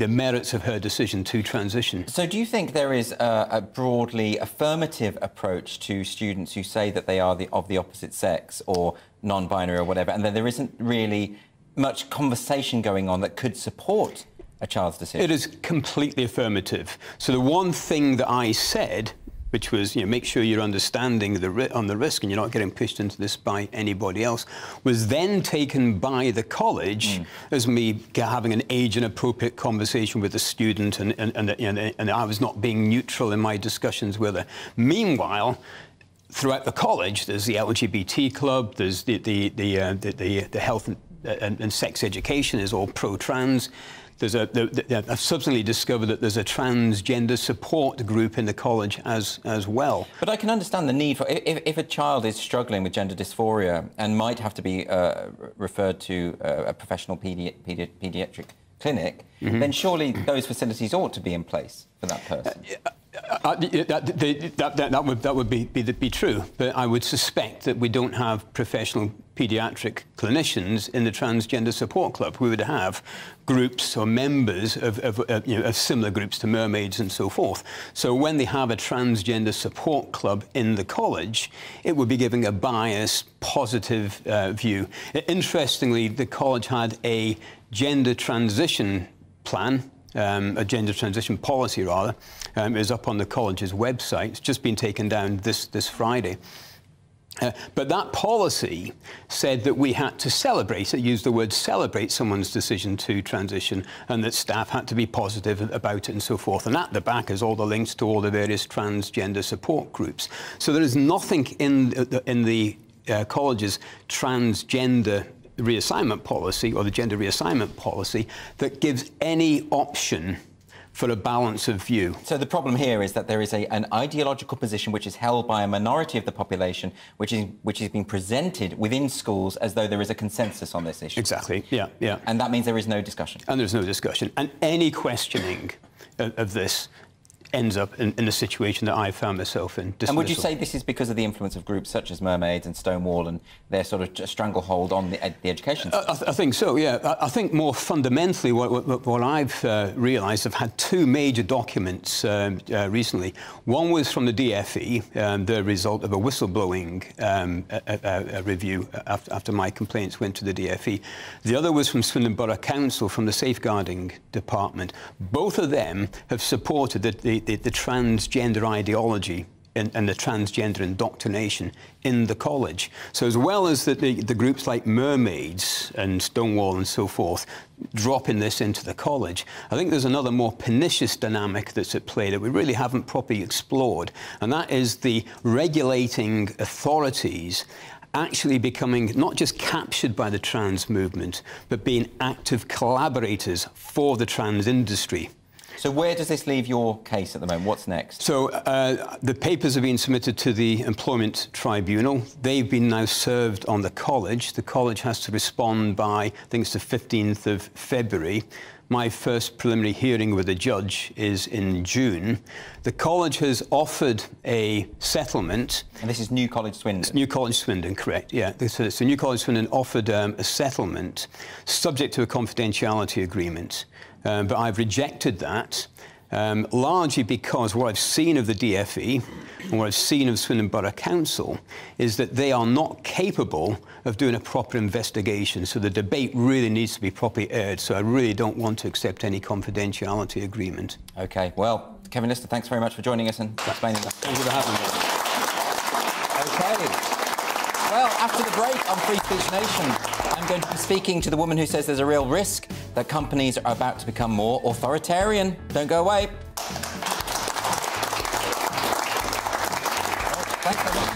merits of her decision to transition. So do you think there is a broadly affirmative approach to students who say that they are of the opposite sex or non-binary or whatever, and then there isn't really much conversation going on that could support a child's decision? It is completely affirmative. So the one thing that I said, which was, make sure you're understanding on the risk and you're not getting pushed into this by anybody else, was then taken by the college as me having an age-inappropriate conversation with the student, and I was not being neutral in my discussions with her. Meanwhile, throughout the college, there's the LGBT club, there's the health and sex education is all pro-trans. I've subsequently discovered that there's a transgender support group in the college as well. But I can understand the need for, if a child is struggling with gender dysphoria and might have to be referred to a professional paediatric clinic, then surely those facilities ought to be in place for that person. That would be true, but I would suspect that we don't have professional paediatric clinicians in the transgender support club. We would have groups or members of similar groups to mermaids and so forth. So when they have a transgender support club in the college, it would be giving a biased, positive view. Interestingly, the college had a gender transition plan, a gender transition policy, rather. It is up on the college's website. It's just been taken down this Friday. But that policy said that we had to celebrate, it used the word celebrate someone's decision to transition, and that staff had to be positive about it and so forth. And at the back is all the links to all the various transgender support groups. So there is nothing in the college's transgender reassignment policy or the gender reassignment policy that gives any option for a balance of view. So the problem here is that there is an ideological position which is held by a minority of the population, which is being presented within schools as though there is a consensus on this issue. Exactly, yeah. And that means there is no discussion. And there's no discussion. And any questioning of this ends up in a situation that I found myself in. Dismissal. And would you say this is because of the influence of groups such as Mermaids and Stonewall and their sort of stranglehold on the education system? I think so, yeah. I think more fundamentally what I've realised, I've had two major documents recently. One was from the DFE, the result of a whistleblowing review after my complaints went to the DFE. The other was from Swindon Borough Council, from the Safeguarding Department. Both of them have supported the transgender ideology and the transgender indoctrination in the college. So as well as the groups like Mermaids and Stonewall and so forth dropping this into the college, I think there's another more pernicious dynamic that's at play that we really haven't properly explored, and that is the regulating authorities actually becoming not just captured by the trans movement, but being active collaborators for the trans industry. So where does this leave your case at the moment? What's next? So the papers have been submitted to the Employment Tribunal. They've been now served on the college. The college has to respond by, I think it's the 15th of February. My first preliminary hearing with the judge is in June. The college has offered a settlement. And this is New College Swindon? It's New College Swindon, correct, yeah. So New College Swindon offered a settlement subject to a confidentiality agreement. But I've rejected that, largely because what I've seen of the DFE and what I've seen of Swindon Borough Council is that they are not capable of doing a proper investigation. So the debate really needs to be properly aired. So I really don't want to accept any confidentiality agreement. OK, well, Kevin Lister, thanks very much for joining us and explaining that. Thank you for having me. OK. Well, after the break on Free Speech Nation, I'm going to be speaking to the woman who says there's a real risk that companies are about to become more authoritarian. Don't go away. Thanks very much.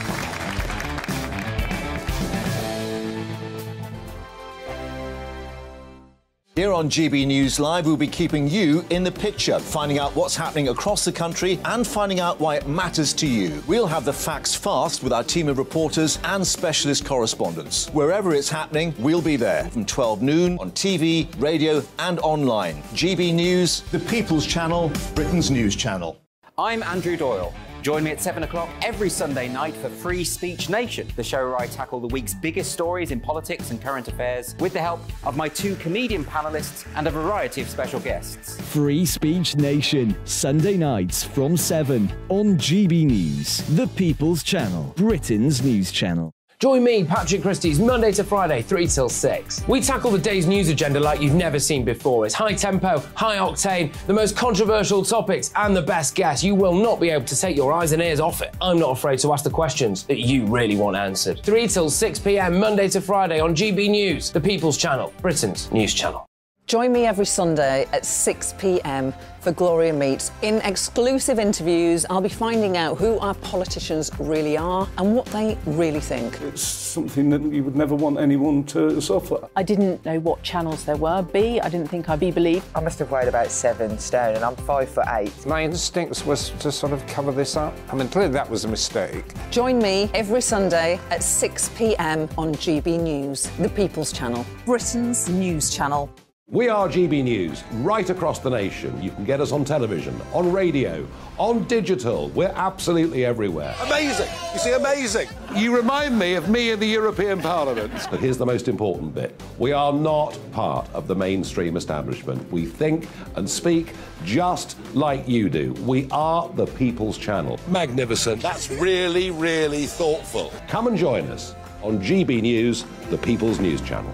Here on GB News Live, we'll be keeping you in the picture, finding out what's happening across the country and finding out why it matters to you. We'll have the facts fast with our team of reporters and specialist correspondents. Wherever it's happening, we'll be there from 12 noon on TV, radio and online. GB News, the People's Channel, Britain's news channel. I'm Andrew Doyle. Join me at 7 o'clock every Sunday night for Free Speech Nation, the show where I tackle the week's biggest stories in politics and current affairs with the help of my 2 comedian panellists and a variety of special guests. Free Speech Nation, Sunday nights from 7 on GB News, the People's Channel, Britain's news channel. Join me, Patrick Christie's, Monday to Friday, 3 till 6. We tackle the day's news agenda like you've never seen before. It's high tempo, high octane, the most controversial topics and the best guests. You will not be able to take your eyes and ears off it. I'm not afraid to ask the questions that you really want answered. 3 till 6 p.m, Monday to Friday on GB News, the People's Channel, Britain's news channel. Join me every Sunday at 6 p.m. for Gloria Meets. In exclusive interviews, I'll be finding out who our politicians really are and what they really think. It's something that you would never want anyone to suffer. I didn't know what channels there were. I didn't think I'd be believed. I must have weighed about 7 stone and I'm 5'8". My instincts was to sort of cover this up. I mean, clearly that was a mistake. Join me every Sunday at 6 p.m. on GB News, the People's Channel, Britain's news channel. We are GB News, right across the nation. You can get us on television, on radio, on digital. We're absolutely everywhere. Amazing! You see, amazing! You remind me of me in the European Parliament. But here's the most important bit. We are not part of the mainstream establishment. We think and speak just like you do. We are the People's Channel. Magnificent. That's really, really thoughtful. Come and join us on GB News, the People's News Channel.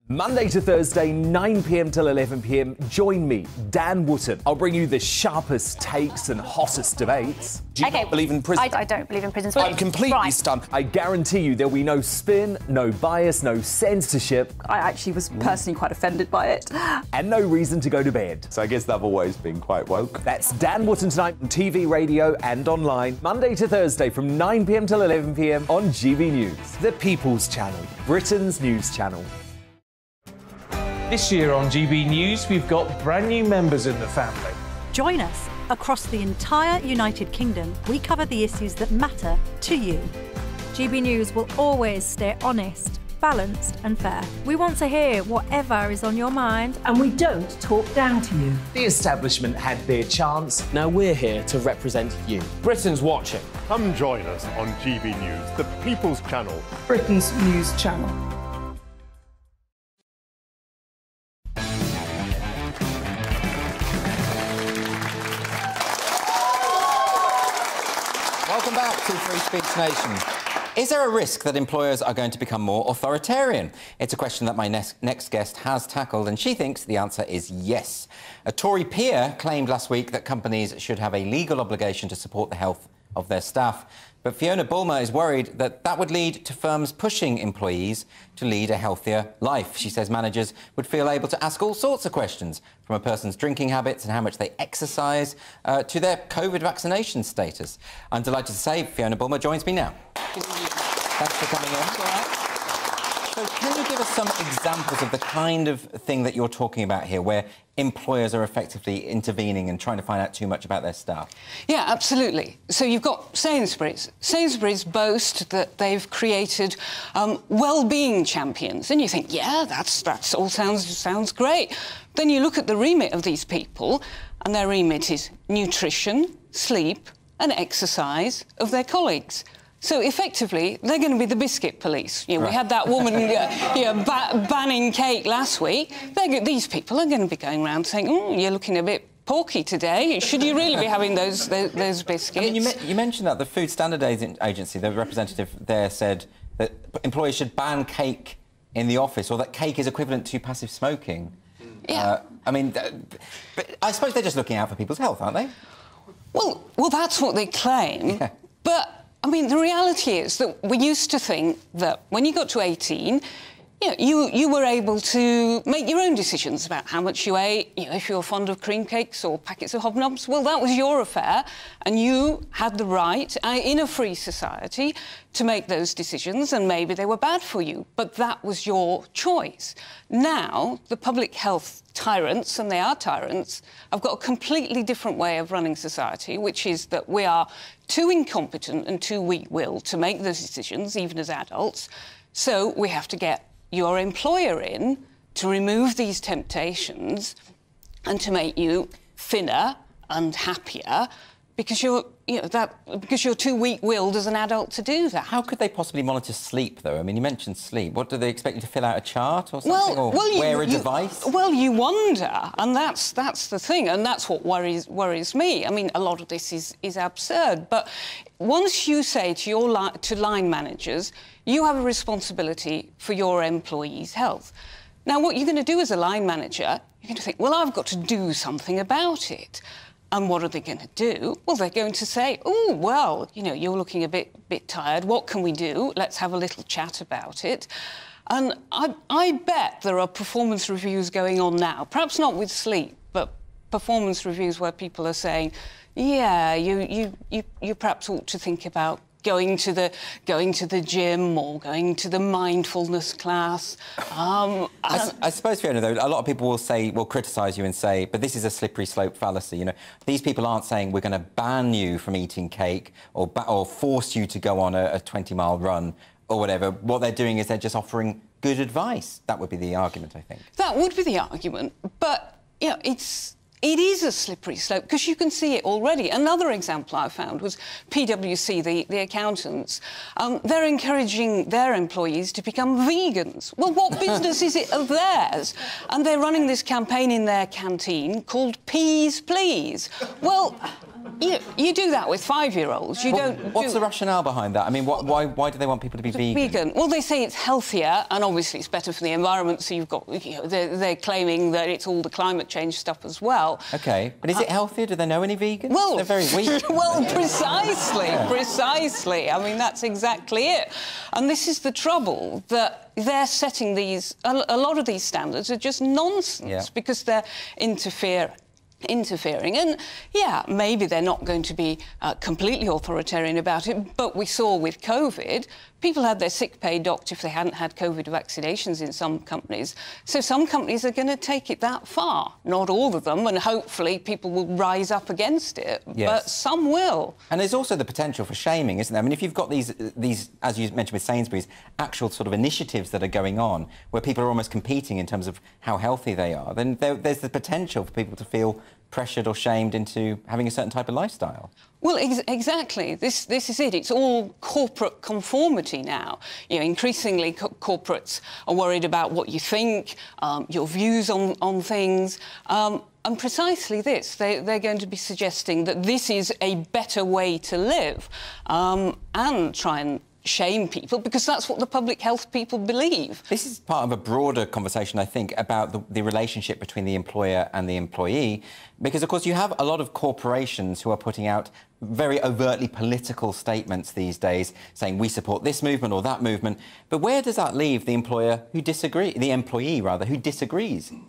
Monday to Thursday, 9 p.m. till 11 p.m. Join me, Dan Wootton. I'll bring you the sharpest takes and hottest debates. Do you not believe in prison? I don't believe in prisons. I'm completely stunned. I guarantee you there'll be no spin, no bias, no censorship. I actually was personally quite offended by it. And no reason to go to bed. So I guess they've always been quite woke. That's Dan Wootton tonight on TV, radio and online. Monday to Thursday from 9 p.m. till 11 p.m. on GB News. The People's Channel, Britain's news channel. This year on GB News, we've got brand new members in the family. Join us. Across the entire United Kingdom, we cover the issues that matter to you. GB News will always stay honest, balanced and fair. We want to hear whatever is on your mind. And we don't talk down to you. The establishment had their chance. Now we're here to represent you. Britain's watching. Come join us on GB News, the People's Channel, Britain's news channel. Welcome back to Free Speech Nation. Is there a risk that employers are going to become more authoritarian? It's a question that my next guest has tackled, and she thinks the answer is yes. A Tory peer claimed last week that companies should have a legal obligation to support the health of their staff. But Fiona Bulmer is worried that that would lead to firms pushing employees to lead a healthier life. She says managers would feel able to ask all sorts of questions, from a person's drinking habits and how much they exercise to their COVID vaccination status. I'm delighted to say Fiona Bulmer joins me now. Thanks for coming in. So can you give us some examples of the kind of thing that you're talking about here, where employers are effectively intervening and trying to find out too much about their staff? Yeah, absolutely. So you've got Sainsbury's. Sainsbury's boast that they've created well-being champions, and you think, yeah, that's all sounds great. Then you look at the remit of these people, and their remit is nutrition, sleep, and exercise of their colleagues. So, effectively, they're going to be the biscuit police. You know, right. We had that woman banning cake last week. These people are going to be going around saying, you're looking a bit porky today. Should you really be having those biscuits? I mean, you mentioned that the Food Standard Agency, the representative there, said that employees should ban cake in the office, or that cake is equivalent to passive smoking. Yeah. I mean, but I suppose they're just looking out for people's health, aren't they? Well, that's what they claim. Yeah. But I mean, the reality is that we used to think that when you got to 18, you were able to make your own decisions about how much you ate. If you were fond of cream cakes or packets of hobnobs, well, that was your affair, and you had the right, in a free society, to make those decisions, and maybe they were bad for you, but that was your choice. Now, the public health tyrants, and they are tyrants, have got a completely different way of running society, which is that we are too incompetent and too weak-willed to make those decisions, even as adults, so we have to get your employer in to remove these temptations and to make you thinner and happier because you're too weak-willed as an adult to do that. How could they possibly monitor sleep, though? I mean, you mentioned sleep. What, do they expect you to fill out a chart or something, or wear a device? Well, you wonder, and that's the thing, and that's what worries me. I mean, a lot of this is absurd, but once you say to line managers, you have a responsibility for your employees' health. Now, what you're going to do as a line manager, you're going to think, well, I've got to do something about it. And what are they going to do? Well, they're going to say, oh, well, you're looking a bit tired. What can we do? Let's have a little chat about it. And I bet there are performance reviews going on now, perhaps not with sleep, but performance reviews where people are saying, yeah, you perhaps ought to think about going to the gym or going to the mindfulness class. I suppose, Fiona, though, a lot of people will criticise you and say, but this is a slippery slope fallacy. These people aren't saying we're going to ban you from eating cake or force you to go on a 20-mile run or whatever. What they're doing is they're just offering good advice. That would be the argument, I think. That would be the argument, but it is a slippery slope because you can see it already. Another example I found was PwC, the accountants. They're encouraging their employees to become vegans. Well, what business is it of theirs? And they're running this campaign in their canteen called Peas Please. Well, you do that with 5-year-olds. What's the rationale behind that? I mean, why do they want people to be vegan? Well, they say it's healthier, and obviously it's better for the environment. So you've got, they're claiming that it's all the climate change stuff as well. OK, but is it healthier? Do they know any vegans? Well, they're very weak. Well, precisely. I mean, that's exactly it. And this is the trouble, that they're setting these... A lot of these standards are just nonsense because they're interfering. And, maybe they're not going to be completely authoritarian about it, but we saw with COVID, people had their sick pay docked if they hadn't had COVID vaccinations in some companies. So some companies are going to take it that far. Not all of them, and hopefully people will rise up against it, but some will. And there's also the potential for shaming, isn't there? I mean, if you've got these, as you mentioned with Sainsbury's, actual sort of initiatives that are going on, where people are almost competing in terms of how healthy they are, then there's the potential for people to feel pressured or shamed into having a certain type of lifestyle. Well, exactly. This is it. It's all corporate conformity now. Increasingly corporates are worried about what you think, your views on things. And precisely this, they're going to be suggesting that this is a better way to live and try and shame people, because that's what the public health people believe. This is part of a broader conversation, I think, about the relationship between the employer and the employee, because, of course, you have a lot of corporations who are putting out very overtly political statements these days, saying we support this movement or that movement. But where does that leave the employee who disagrees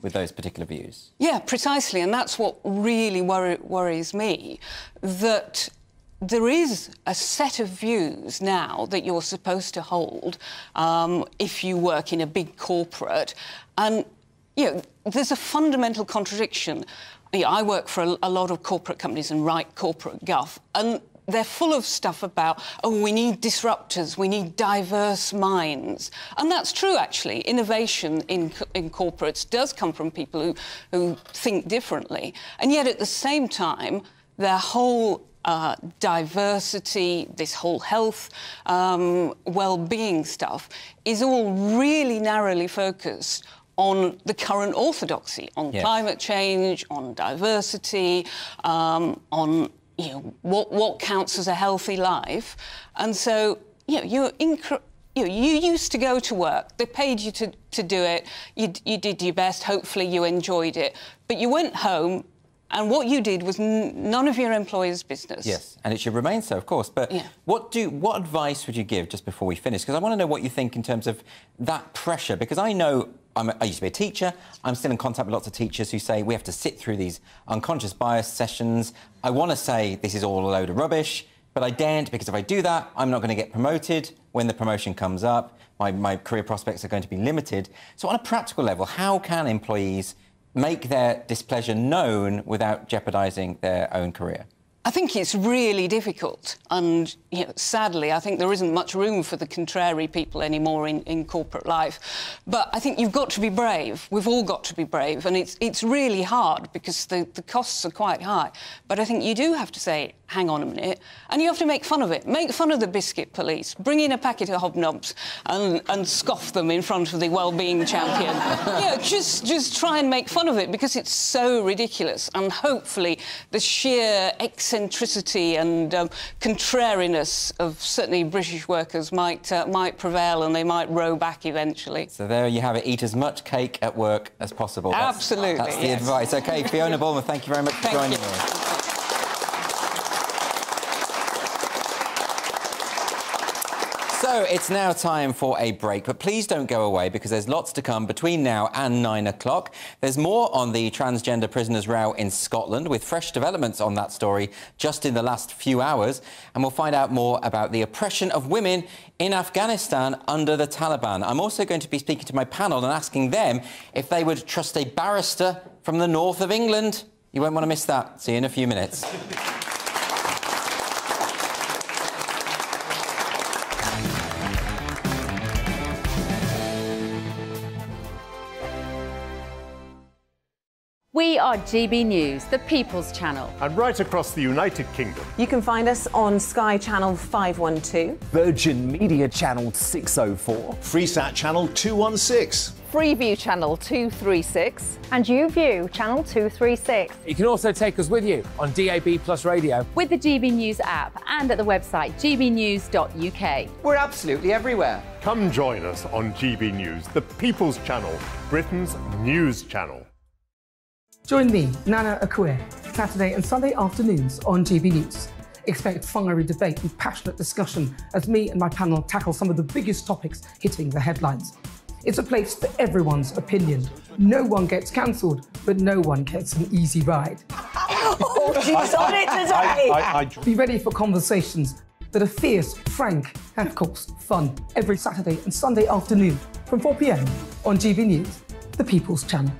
with those particular views? Yeah, precisely, and that's what really worries me, that there is a set of views now that you're supposed to hold if you work in a big corporate, and there's a fundamental contradiction. I work for a lot of corporate companies and write corporate guff, and they're full of stuff about, oh, we need disruptors, we need diverse minds. And that's true, actually. Innovation in corporates does come from people who think differently. And yet, at the same time, their whole diversity, this whole health, well-being stuff, is all really narrowly focused on the current orthodoxy, on climate change, on diversity, on what counts as a healthy life. And so, you used to go to work, they paid you to do it, you did your best, hopefully you enjoyed it, but you went home And what you did was none of your employer's business. Yes, and it should remain so, of course. But yeah. what advice would you give, just before we finish? Because I want to know what you think in terms of that pressure. Because I know I used to be a teacher. I'm still in contact with lots of teachers who say we have to sit through these unconscious bias sessions. I want to say this is all a load of rubbish, but I daren't, because if I do that, I'm not going to get promoted. When the promotion comes up, my career prospects are going to be limited. So on a practical level, how can employees make their displeasure known without jeopardising their own career? I think it's really difficult, and sadly, I think there isn't much room for the contrary people anymore in corporate life. But I think you've got to be brave. We've all got to be brave, and it's really hard because the costs are quite high. But I think you do have to say, hang on a minute, and you have to make fun of it. Make fun of the biscuit police. Bring in a packet of hobnobs and scoff them in front of the well-being champion. Just try and make fun of it, because it's so ridiculous, and hopefully the sheer eccentricity and contrariness of certainly British workers might prevail, and they might row back eventually. So there you have it. Eat as much cake at work as possible. Absolutely. That's the advice. OK, Fiona Bulmer, thank you very much for joining me. So it's now time for a break, but please don't go away, because there's lots to come between now and 9 o'clock. There's more on the transgender prisoners' row in Scotland, with fresh developments on that story just in the last few hours. And we'll find out more about the oppression of women in Afghanistan under the Taliban. I'm also going to be speaking to my panel and asking them if they would trust a barrister from the north of England. You won't want to miss that. See you in a few minutes. We are GB News, the People's Channel. And right across the United Kingdom. You can find us on Sky Channel 512. Virgin Media Channel 604. Freesat Channel 216. Freeview Channel 236. And YouView Channel 236. You can also take us with you on DAB+ radio. With the GB News app and at the website gbnews.uk. We're absolutely everywhere. Come join us on GB News, the People's Channel, Britain's news channel. Join me, Nana Akue, Saturday and Sunday afternoons on GB News. Expect fiery debate and passionate discussion as me and my panel tackle some of the biggest topics hitting the headlines. It's a place for everyone's opinion. No one gets cancelled, but no one gets an easy ride. Oh, she's on it today! Be ready for conversations that are fierce, frank, and of course, fun. Every Saturday and Sunday afternoon from 4 p.m. on GB News, the People's Channel.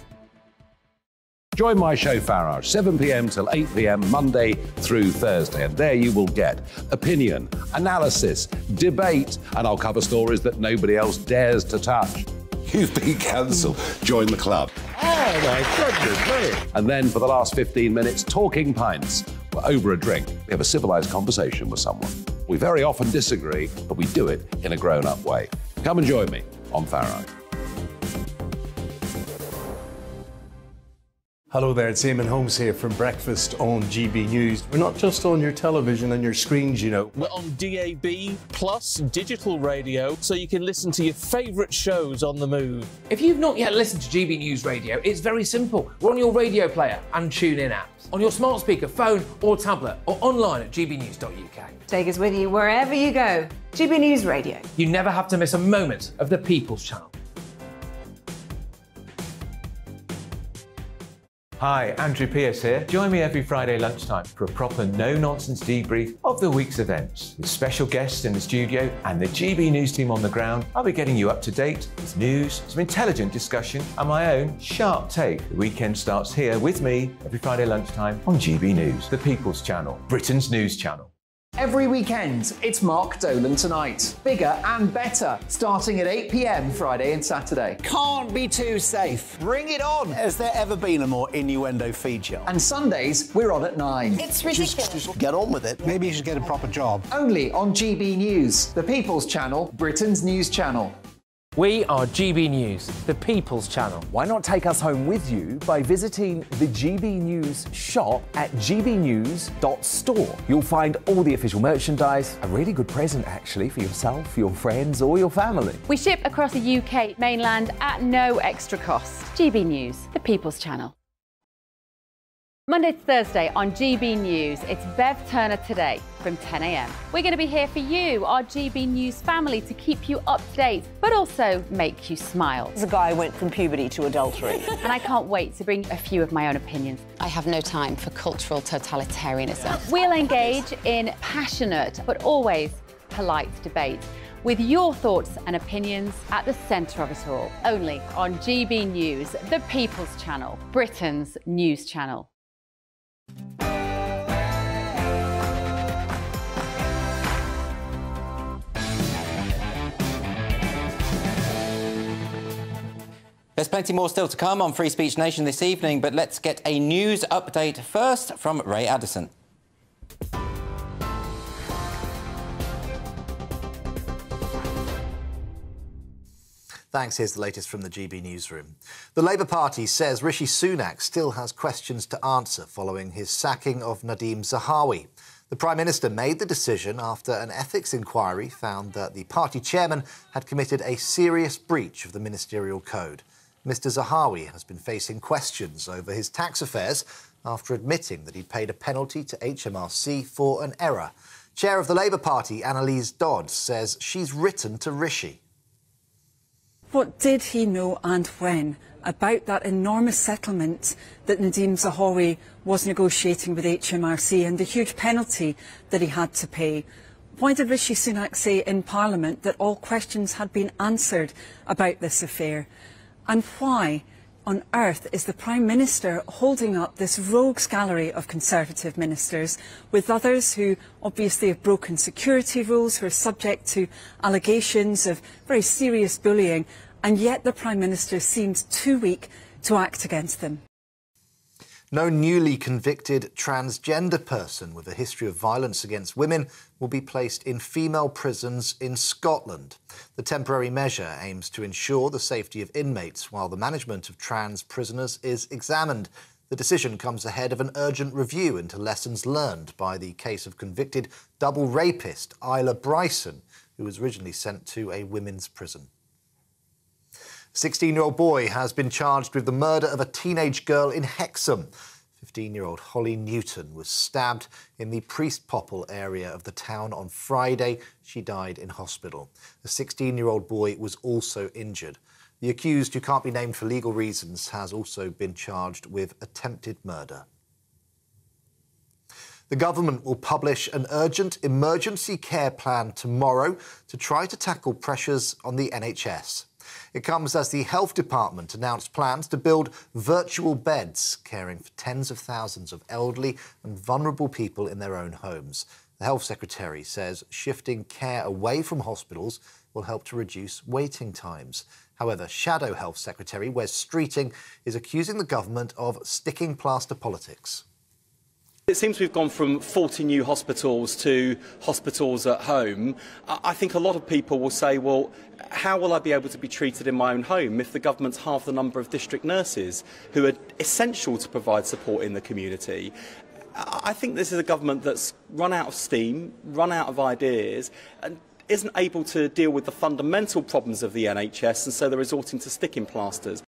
Join my show Farage, 7 p.m. till 8 p.m. Monday through Thursday, and there you will get opinion, analysis, debate, and I'll cover stories that nobody else dares to touch. You've been cancelled. Join the club. Oh, my goodness me. And then for the last 15 minutes, talking pints. We're over a drink. We have a civilised conversation with someone. We very often disagree, but we do it in a grown-up way. Come and join me on Farage. Hello there, it's Eamon Holmes here from Breakfast on GB News. We're not just on your television and your screens, you know. We're on DAB plus digital radio, so you can listen to your favourite shows on the move. If you've not yet listened to GB News Radio, it's very simple. We're on your radio player and TuneIn apps, on your smart speaker, phone or tablet, or online at gbnews.uk. Take us with you wherever you go. GB News Radio. You never have to miss a moment of the People's Channel. Hi, Andrew Pierce here. Join me every Friday lunchtime for a proper no-nonsense debrief of the week's events. With special guests in the studio and the GB News team on the ground, I'll be getting you up to date with news, some intelligent discussion and my own sharp take. The weekend starts here with me every Friday lunchtime on GB News, the People's Channel, Britain's news channel. Every weekend, it's Mark Dolan Tonight. Bigger and better, starting at 8 p.m. Friday and Saturday. Can't be too safe. Bring it on. Has there ever been a more innuendo feature? And Sundays, we're on at 9. It's ridiculous. Just get on with it. Maybe you should get a proper job. Only on GB News, the People's Channel, Britain's news channel. We are GB News, the People's Channel. Why not take us home with you by visiting the GB News shop at gbnews.store. You'll find all the official merchandise, a really good present actually for yourself, your friends or your family. We ship across the UK mainland at no extra cost. GB News, the People's Channel. Monday to Thursday on GB News, it's Bev Turner Today from 10 a.m. We're going to be here for you, our GB News family, to keep you up to date, but also make you smile. The guy went from puberty to adultery. And I can't wait to bring a few of my own opinions. I have no time for cultural totalitarianism. We'll engage in passionate, but always polite debate, with your thoughts and opinions at the centre of it all. Only on GB News, the People's Channel, Britain's news channel. There's plenty more still to come on Free Speech Nation this evening, but let's get a news update first from Ray Addison. Thanks. Here's the latest from the GB newsroom. The Labour Party says Rishi Sunak still has questions to answer following his sacking of Nadhim Zahawi. The Prime Minister made the decision after an ethics inquiry found that the party chairman had committed a serious breach of the ministerial code. Mr Zahawi has been facing questions over his tax affairs after admitting that he paid a penalty to HMRC for an error. Chair of the Labour Party, Annalise Dodds, says she's written to Rishi. What did he know and when about that enormous settlement that Nadhim Zahawi was negotiating with HMRC and the huge penalty that he had to pay? Why did Rishi Sunak say in Parliament that all questions had been answered about this affair? And why on earth is the Prime Minister holding up this rogues gallery of Conservative ministers with others who obviously have broken security rules, who are subject to allegations of very serious bullying, and yet the Prime Minister seems too weak to act against them? No newly convicted transgender person with a history of violence against women will be placed in female prisons in Scotland. The temporary measure aims to ensure the safety of inmates while the management of trans prisoners is examined. The decision comes ahead of an urgent review into lessons learned by the case of convicted double rapist Isla Bryson, who was originally sent to a women's prison. A 16-year-old boy has been charged with the murder of a teenage girl in Hexham. 15-year-old Holly Newton was stabbed in the Priest Popple area of the town on Friday. She died in hospital. The 16-year-old boy was also injured. The accused, who can't be named for legal reasons, has also been charged with attempted murder. The government will publish an urgent emergency care plan tomorrow to try to tackle pressures on the NHS. It comes as the Health Department announced plans to build virtual beds, caring for tens of thousands of elderly and vulnerable people in their own homes. The Health Secretary says shifting care away from hospitals will help to reduce waiting times. However, Shadow Health Secretary Wes Streeting is accusing the government of sticking plaster politics. It seems we've gone from 40 new hospitals to hospitals at home. I think a lot of people will say, well, how will I be able to be treated in my own home if the government's half the number of district nurses who are essential to provide support in the community? I think this is a government that's run out of steam, run out of ideas, and isn't able to deal with the fundamental problems of the NHS, and so they're resorting to sticking plasters.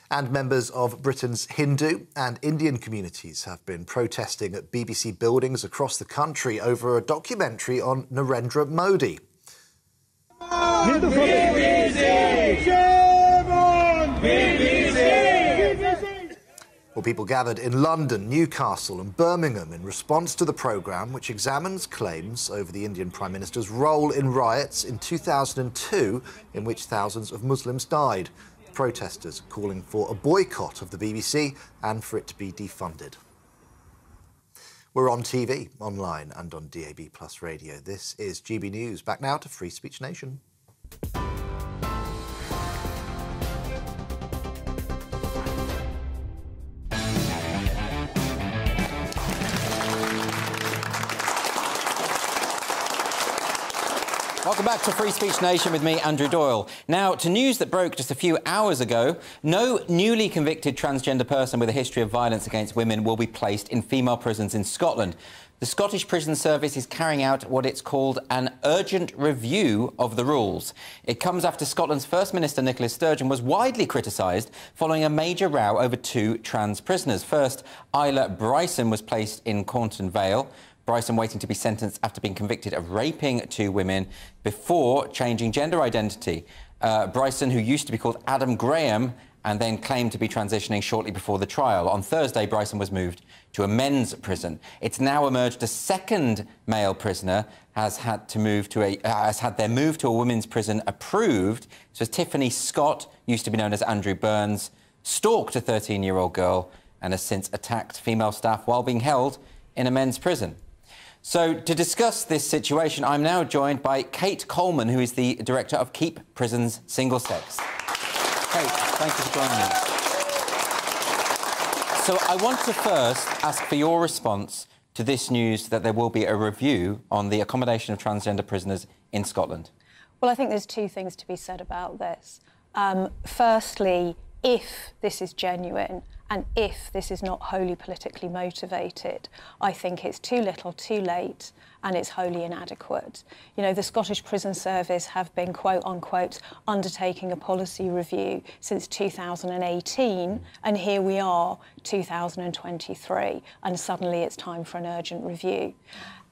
And members of Britain's Hindu and Indian communities have been protesting at BBC buildings across the country over a documentary on Narendra Modi. Well, people gathered in London, Newcastle and Birmingham in response to the programme, which examines claims over the Indian Prime Minister's role in riots in 2002, in which thousands of Muslims died. Protesters calling for a boycott of the BBC and for it to be defunded. We're on TV, online and on DAB+ radio. This is GB News. Back now to Free Speech Nation. Welcome back to Free Speech Nation with me, Andrew Doyle. Now, to news that broke just a few hours ago, no newly convicted transgender person with a history of violence against women will be placed in female prisons in Scotland. The Scottish Prison Service is carrying out what it's called an urgent review of the rules. It comes after Scotland's First Minister Nicola Sturgeon was widely criticised following a major row over 2 trans prisoners. First, Isla Bryson was placed in Cornton Vale. Bryson waiting to be sentenced after being convicted of raping 2 women before changing gender identity. Bryson, who used to be called Adam Graham, and then claimed to be transitioning shortly before the trial. On Thursday, Bryson was moved to a men's prison. It's now emerged a second male prisoner has had their move to a women's prison approved. So Tiffany Scott, used to be known as Andrew Burns, stalked a 13-year-old girl and has since attacked female staff while being held in a men's prison. So, to discuss this situation, I'm now joined by Kate Coleman, who is the director of Keep Prisons Single Sex. Kate, thank you for joining me. So I want to first ask for your response to this news that there will be a review on the accommodation of transgender prisoners in Scotland. Well, I think there's 2 things to be said about this. Firstly, if this is genuine and if this is not wholly politically motivated, I think it's too little, too late, and it's wholly inadequate. You know, the Scottish Prison Service have been, quote-unquote, undertaking a policy review since 2018, and here we are, 2023, and suddenly it's time for an urgent review.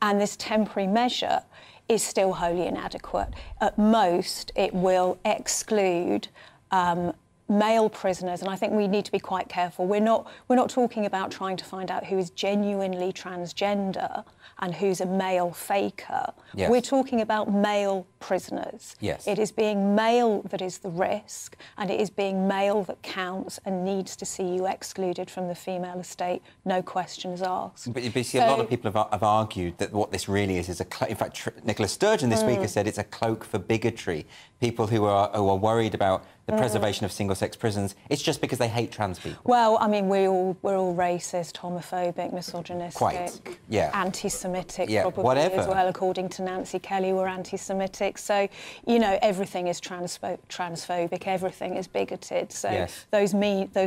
And this temporary measure is still wholly inadequate. At most, it will exclude male prisoners, and I think we need to be quite careful. We're not talking about trying to find out who is genuinely transgender and who's a male faker. Yes. We're talking about male prisoners. Yes. It is being male that is the risk, and it is being male that counts and needs to see you excluded from the female estate, no questions asked. But you see, a lot of people have argued that what this really is a cloak. In fact, Nicola Sturgeon this week has said it's a cloak for bigotry. People who are worried about the preservation of single-sex prisons, it's just because they hate trans people. Well, I mean, we're all racist, homophobic, misogynistic, Quite, yeah. anti-Semitic, Yeah, probably whatever. as well. According to Nancy Kelly, we're anti-Semitic. So, you know, everything is transphobic, everything is bigoted. So yes. those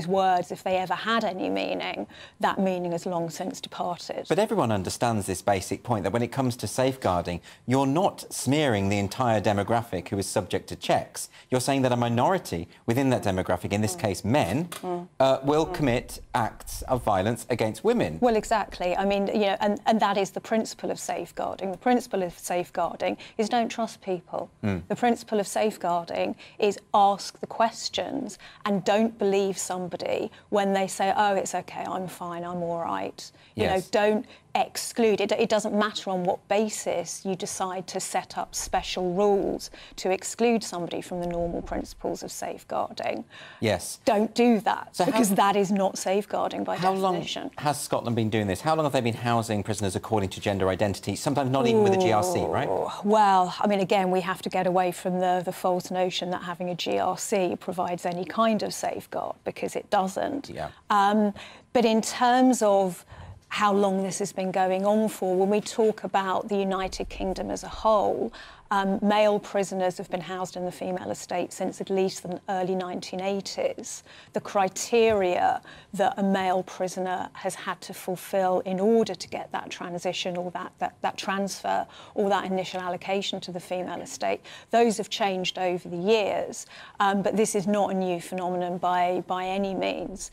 words, if they ever had any meaning, that meaning has long since departed. But everyone understands this basic point, that when it comes to safeguarding, you're not smearing the entire demographic who is subject to checks. You're saying that a minority within that demographic, in this case men, will commit acts of violence against women. Well, exactly. I mean, you know, and that is the principle of safeguarding. The principle of safeguarding is don't trust people. The principle of safeguarding is ask the questions and don't believe somebody when they say, oh, it's OK, I'm fine, I'm all right. You know, don't exclude. It doesn't matter on what basis you decide to set up special rules to exclude somebody from the normal principles of safeguarding. Yes. Don't do that, so because that is not safeguarding by definition. How long has Scotland been doing this? How long have they been housing prisoners according to gender identity, sometimes not even with a GRC, right? Well, I mean, again, we have to get away from the false notion that having a GRC provides any kind of safeguard, because it doesn't. Yeah. But in terms of how long this has been going on for, when we talk about the United Kingdom as a whole, male prisoners have been housed in the female estate since at least the early 1980s. The criteria that a male prisoner has had to fulfil in order to get that transition or that transfer or that initial allocation to the female estate, those have changed over the years. But this is not a new phenomenon by any means.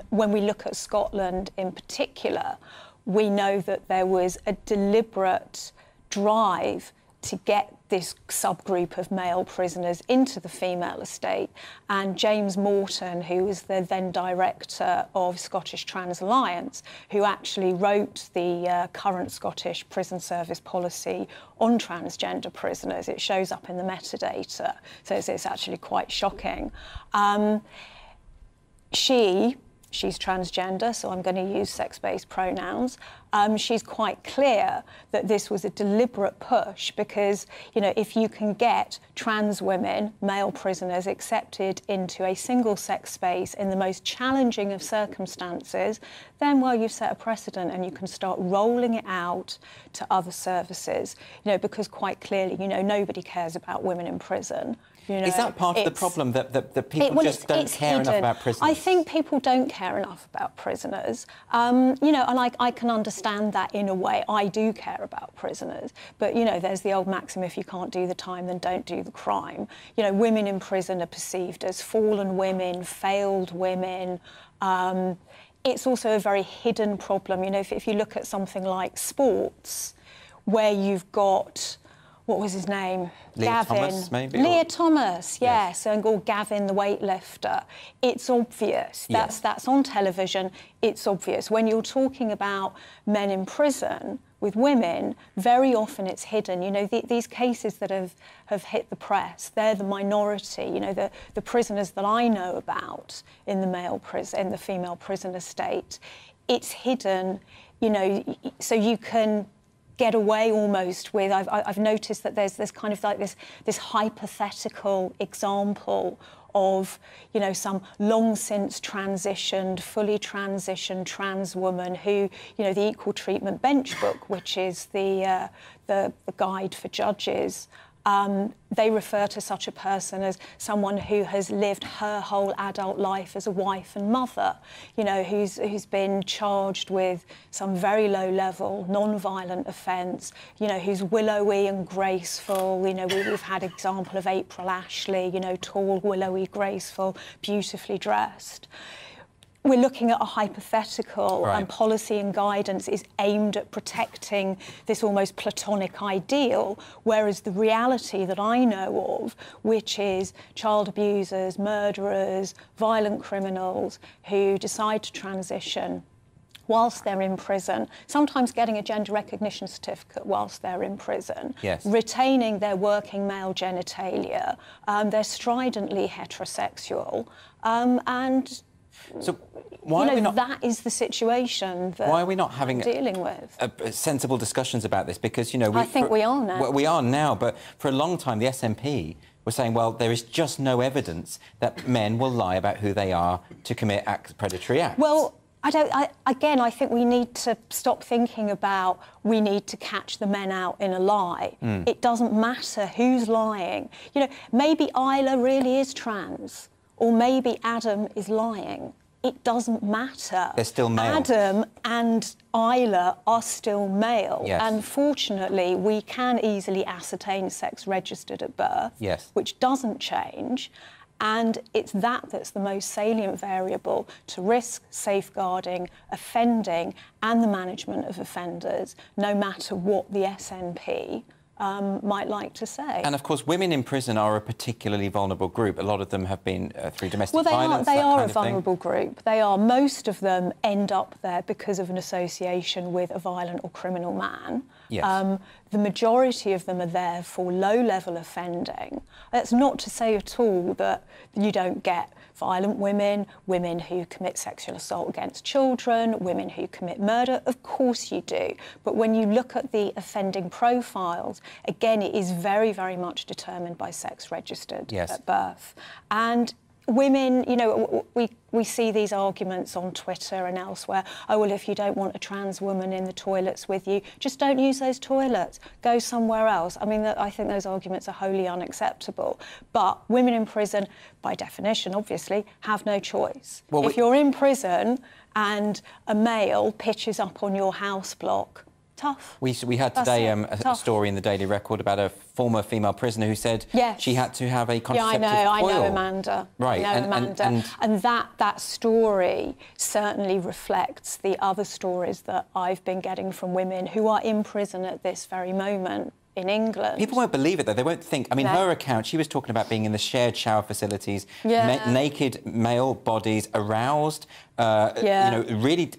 When we look at Scotland in particular, we know that there was a deliberate drive to get this subgroup of male prisoners into the female estate. And James Morton, who was the then director of Scottish Trans Alliance, who actually wrote the current Scottish Prison Service policy on transgender prisoners, it shows up in the metadata, so it's actually quite shocking. She's transgender, so I'm going to use sex-based pronouns. She's quite clear that this was a deliberate push because, you know, if you can get trans women, male prisoners, accepted into a single-sex space in the most challenging of circumstances, then, well, you've set a precedent and you can start rolling it out to other services, you know, because quite clearly, you know, nobody cares about women in prison. You know, is that part of the problem, that people just don't care enough about prisoners? I think people don't care enough about prisoners. You know, and I can understand that in a way. I do care about prisoners. But, you know, there's the old maxim, if you can't do the time, then don't do the crime. You know, women in prison are perceived as fallen women, failed women. It's also a very hidden problem. You know, if you look at something like sports, where you've got... What was his name? Leah Gavin. Thomas, maybe? Leah Thomas, yes. Or Gavin, the weightlifter. It's obvious. That's on television. It's obvious. When you're talking about men in prison with women, very often it's hidden. You know, these cases that have hit the press, they're the minority. You know, the prisoners that I know about in the female prison estate, it's hidden, you know, so you can get away almost with. I've noticed that there's kind of like this hypothetical example of, you know, some long since transitioned, fully transitioned trans woman who, you know, the Equal Treatment Bench Book, which is the guide for judges. They refer to such a person as someone who has lived her whole adult life as a wife and mother, you know, who's been charged with some very low-level, non-violent offence, you know, who's willowy and graceful. You know, we've had example of April Ashley, you know, tall, willowy, graceful, beautifully dressed. We're looking at a hypothetical, and policy and guidance is aimed at protecting this almost platonic ideal, whereas the reality that I know of, which is child abusers, murderers, violent criminals who decide to transition whilst they're in prison, sometimes getting a gender recognition certificate whilst they're in prison, retaining their working male genitalia, they're stridently heterosexual, and... So why are we not... that is the situation that why are we not having dealing with sensible discussions about this? Because, you know... I think we are now. Well, we are now, but for a long time the SNP were saying, well, there is just no evidence that men will lie about who they are to commit predatory acts. Well, I think we need to stop thinking about we need to catch the men out in a lie. It doesn't matter who's lying. You know, maybe Isla really is trans, or maybe Adam is lying. It doesn't matter. They're still male. Adam and Isla are still male. Yes. And fortunately, we can easily ascertain sex registered at birth, which doesn't change. And it's that's the most salient variable to risk, safeguarding, offending and the management of offenders, no matter what the SNP might like to say. And, of course, women in prison are a particularly vulnerable group. A lot of them have been through domestic violence, They are a vulnerable group. They are. Most of them end up there because of an association with a violent or criminal man. Yes. The majority of them are there for low-level offending. That's not to say at all that you don't get violent women, women who commit sexual assault against children, women who commit murder. Of course you do. But when you look at the offending profiles, again, it is very, very much determined by sex registered at birth. And women, you know, we see these arguments on Twitter and elsewhere. Oh, well, if you don't want a trans woman in the toilets with you, just don't use those toilets. Go somewhere else. I mean, I think those arguments are wholly unacceptable. But women in prison, by definition, obviously, have no choice. Well, if you're in prison and a male pitches up on your house block, tough. We had today a story in the Daily Record about a former female prisoner who said she had to have a contraceptive coil. I know Amanda. Right. I know Amanda. And that story certainly reflects the other stories that I've been getting from women who are in prison at this very moment in England. People won't believe it, though. They won't think... I mean, her account, she was talking about being in the shared shower facilities, naked male bodies, aroused, you know, really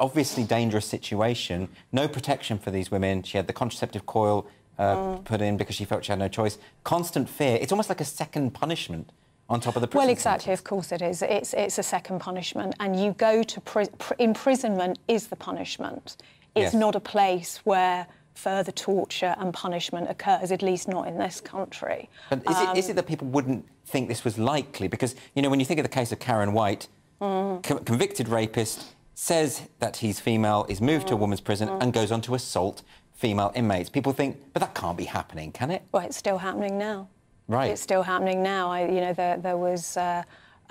obviously dangerous situation, no protection for these women. She had the contraceptive coil put in because she felt she had no choice. Constant fear. It's almost like a second punishment on top of the prison. Well, exactly, of course it is. It's a second punishment, and you go to... imprisonment is the punishment. It's not a place where further torture and punishment occurs, at least not in this country. But is it that people wouldn't think this was likely? Because, you know, when you think of the case of Karen White, convicted rapist, says that he's female, is moved to a woman's prison and goes on to assault female inmates. People think, but that can't be happening, can it? Well, it's still happening now. Right. It's still happening now. There was a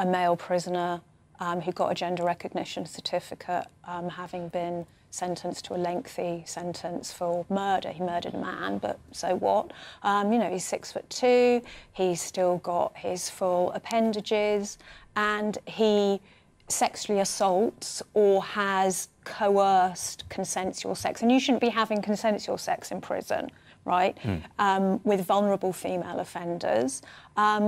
male prisoner who got a gender recognition certificate, having been sentenced to a lengthy sentence for murder. He murdered a man, but so what? He's 6'2", he's still got his full appendages, and he sexually assaults or has coerced consensual sex. And you shouldn't be having consensual sex in prison, right? With vulnerable female offenders.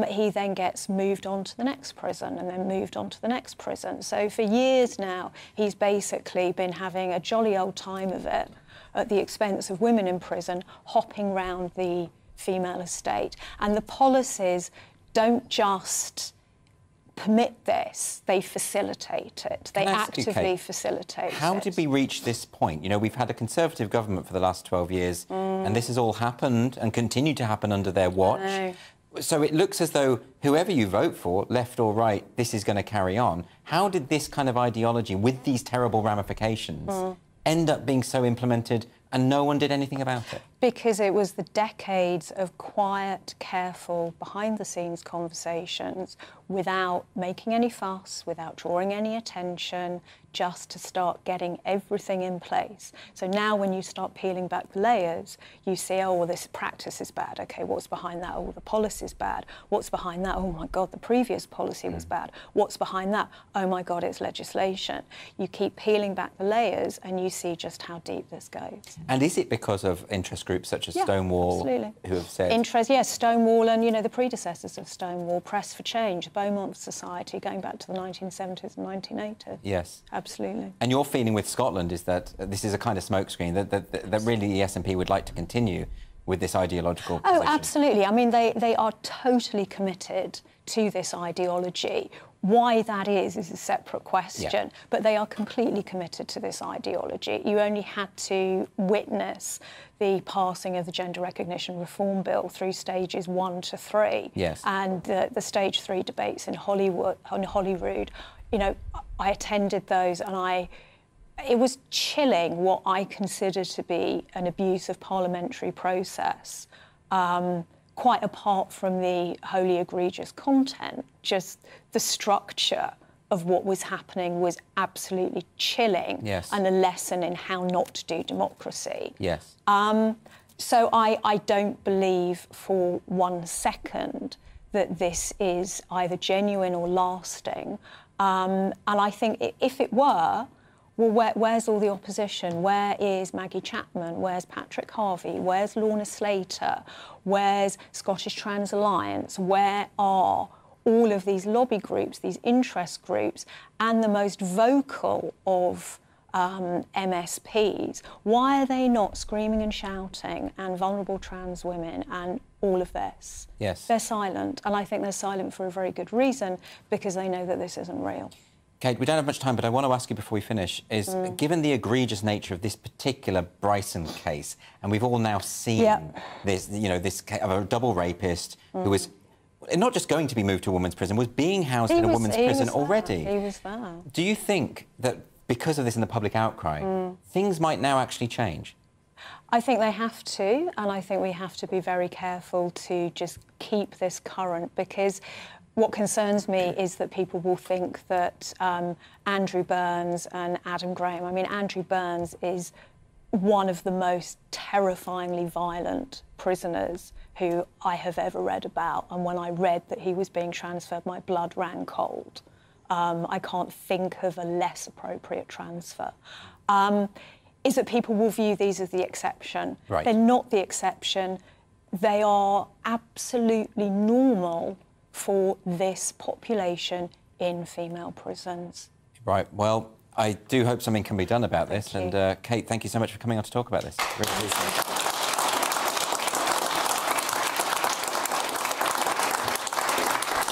He then gets moved on to the next prison and then moved on to the next prison. So for years now, he's basically been having a jolly old time of it at the expense of women in prison, hopping round the female estate. And the policies don't just permit this, they facilitate it. They actively facilitate it. How did we reach this point? You know, we've had a Conservative government for the last 12 years, and this has all happened and continued to happen under their watch. So it looks as though whoever you vote for, left or right, this is going to carry on. How did this kind of ideology, with these terrible ramifications, end up being so implemented and no one did anything about it? Because it was the decades of quiet, careful, behind-the-scenes conversations without making any fuss, without drawing any attention, just to start getting everything in place. So now when you start peeling back the layers, you see, oh, well, this practice is bad. OK, what's behind that? Oh, the policy's bad. What's behind that? Oh, my God, the previous policy was bad. What's behind that? Oh, my God, it's legislation. You keep peeling back the layers and you see just how deep this goes. And is it because of interest groups such as Stonewall, who have said... Yes, Stonewall and, the predecessors of Stonewall, Press for Change, Beaumont Society, going back to the 1970s and 1980s. Yes. Absolutely. And your feeling with Scotland is that this is a kind of smokescreen, that really the SNP would like to continue with this ideological position. Oh, absolutely. I mean, they are totally committed to this ideology. Why that is a separate question, but they are completely committed to this ideology. You only had to witness the passing of the Gender Recognition Reform Bill through stages 1 to 3, and the stage 3 debates in Holyrood. I attended those, and it was chilling what I consider to be an abuse of parliamentary process. Quite apart from the wholly egregious content, just the structure of what was happening was absolutely chilling, and a lesson in how not to do democracy. So I don't believe for 1 second that this is either genuine or lasting. And I think if it were, well, where's all the opposition? Where is Maggie Chapman? Where's Patrick Harvey? Where's Lorna Slater? Where's Scottish Trans Alliance? Where are all of these lobby groups, these interest groups, and the most vocal of MSPs? Why are they not screaming and shouting, and vulnerable trans women and all of this? They're silent, and I think they're silent for a very good reason, because they know that this isn't real. Kate, we don't have much time, but I want to ask you before we finish, given the egregious nature of this particular Bryson case, and we've all now seen this, this case of a double rapist who was not just going to be moved to a women's prison, was being housed in a women's prison already. He was there. Do you think that because of this and the public outcry, things might now actually change? I think they have to, and I think we have to be very careful to just keep this current, because what concerns me is that people will think that Andrew Burns and Adam Graham... I mean, Andrew Burns is one of the most terrifyingly violent prisoners who I have ever read about. And when I read that he was being transferred, my blood ran cold. I can't think of a less appropriate transfer. Is that people will view these as the exception. They're not the exception. They are absolutely normal for this population in female prisons. Right, well, I do hope something can be done about this. And Kate, thank you so much for coming on to talk about this. Really appreciate it.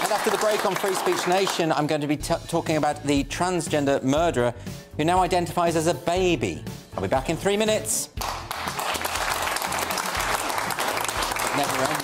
And after the break on Free Speech Nation, I'm going to be talking about the transgender murderer who now identifies as a baby. I'll be back in 3 minutes. Never ends.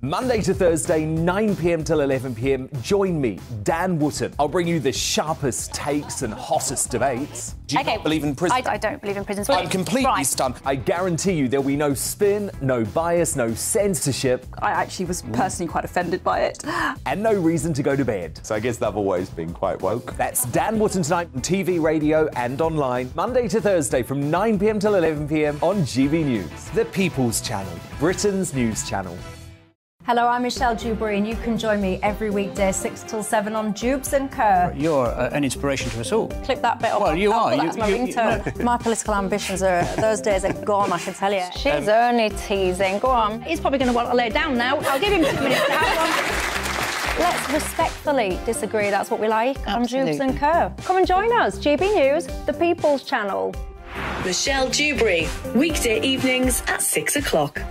Monday to Thursday, 9 p.m. till 11 p.m. Join me, Dan Wootton. I'll bring you the sharpest takes and hottest debates. Do you not believe in prisons? I don't believe in prisons. I'm completely stunned. I guarantee you there'll be no spin, no bias, no censorship. I actually was personally quite offended by it. And no reason to go to bed. So I guess they've always been quite woke. That's Dan Wootton tonight on TV, radio and online. Monday to Thursday from 9 p.m. till 11 p.m. on GB News, the People's Channel, Britain's news channel. Hello, I'm Michelle Dewberry, and you can join me every weekday 6 till 7 on Jubes and Kerr. You're an inspiration to us all. Clip that bit up. Well, you are. That's my ringtone. My political ambitions are, those days are gone, I can tell you. She's only teasing. Go on. He's probably going to want to lay down now. I'll give him 2 minutes to have one. Let's respectfully disagree. That's what we like on Jubes and Kerr. Come and join us. GB News, the People's Channel. Michelle Dewberry, weekday evenings at 6 o'clock.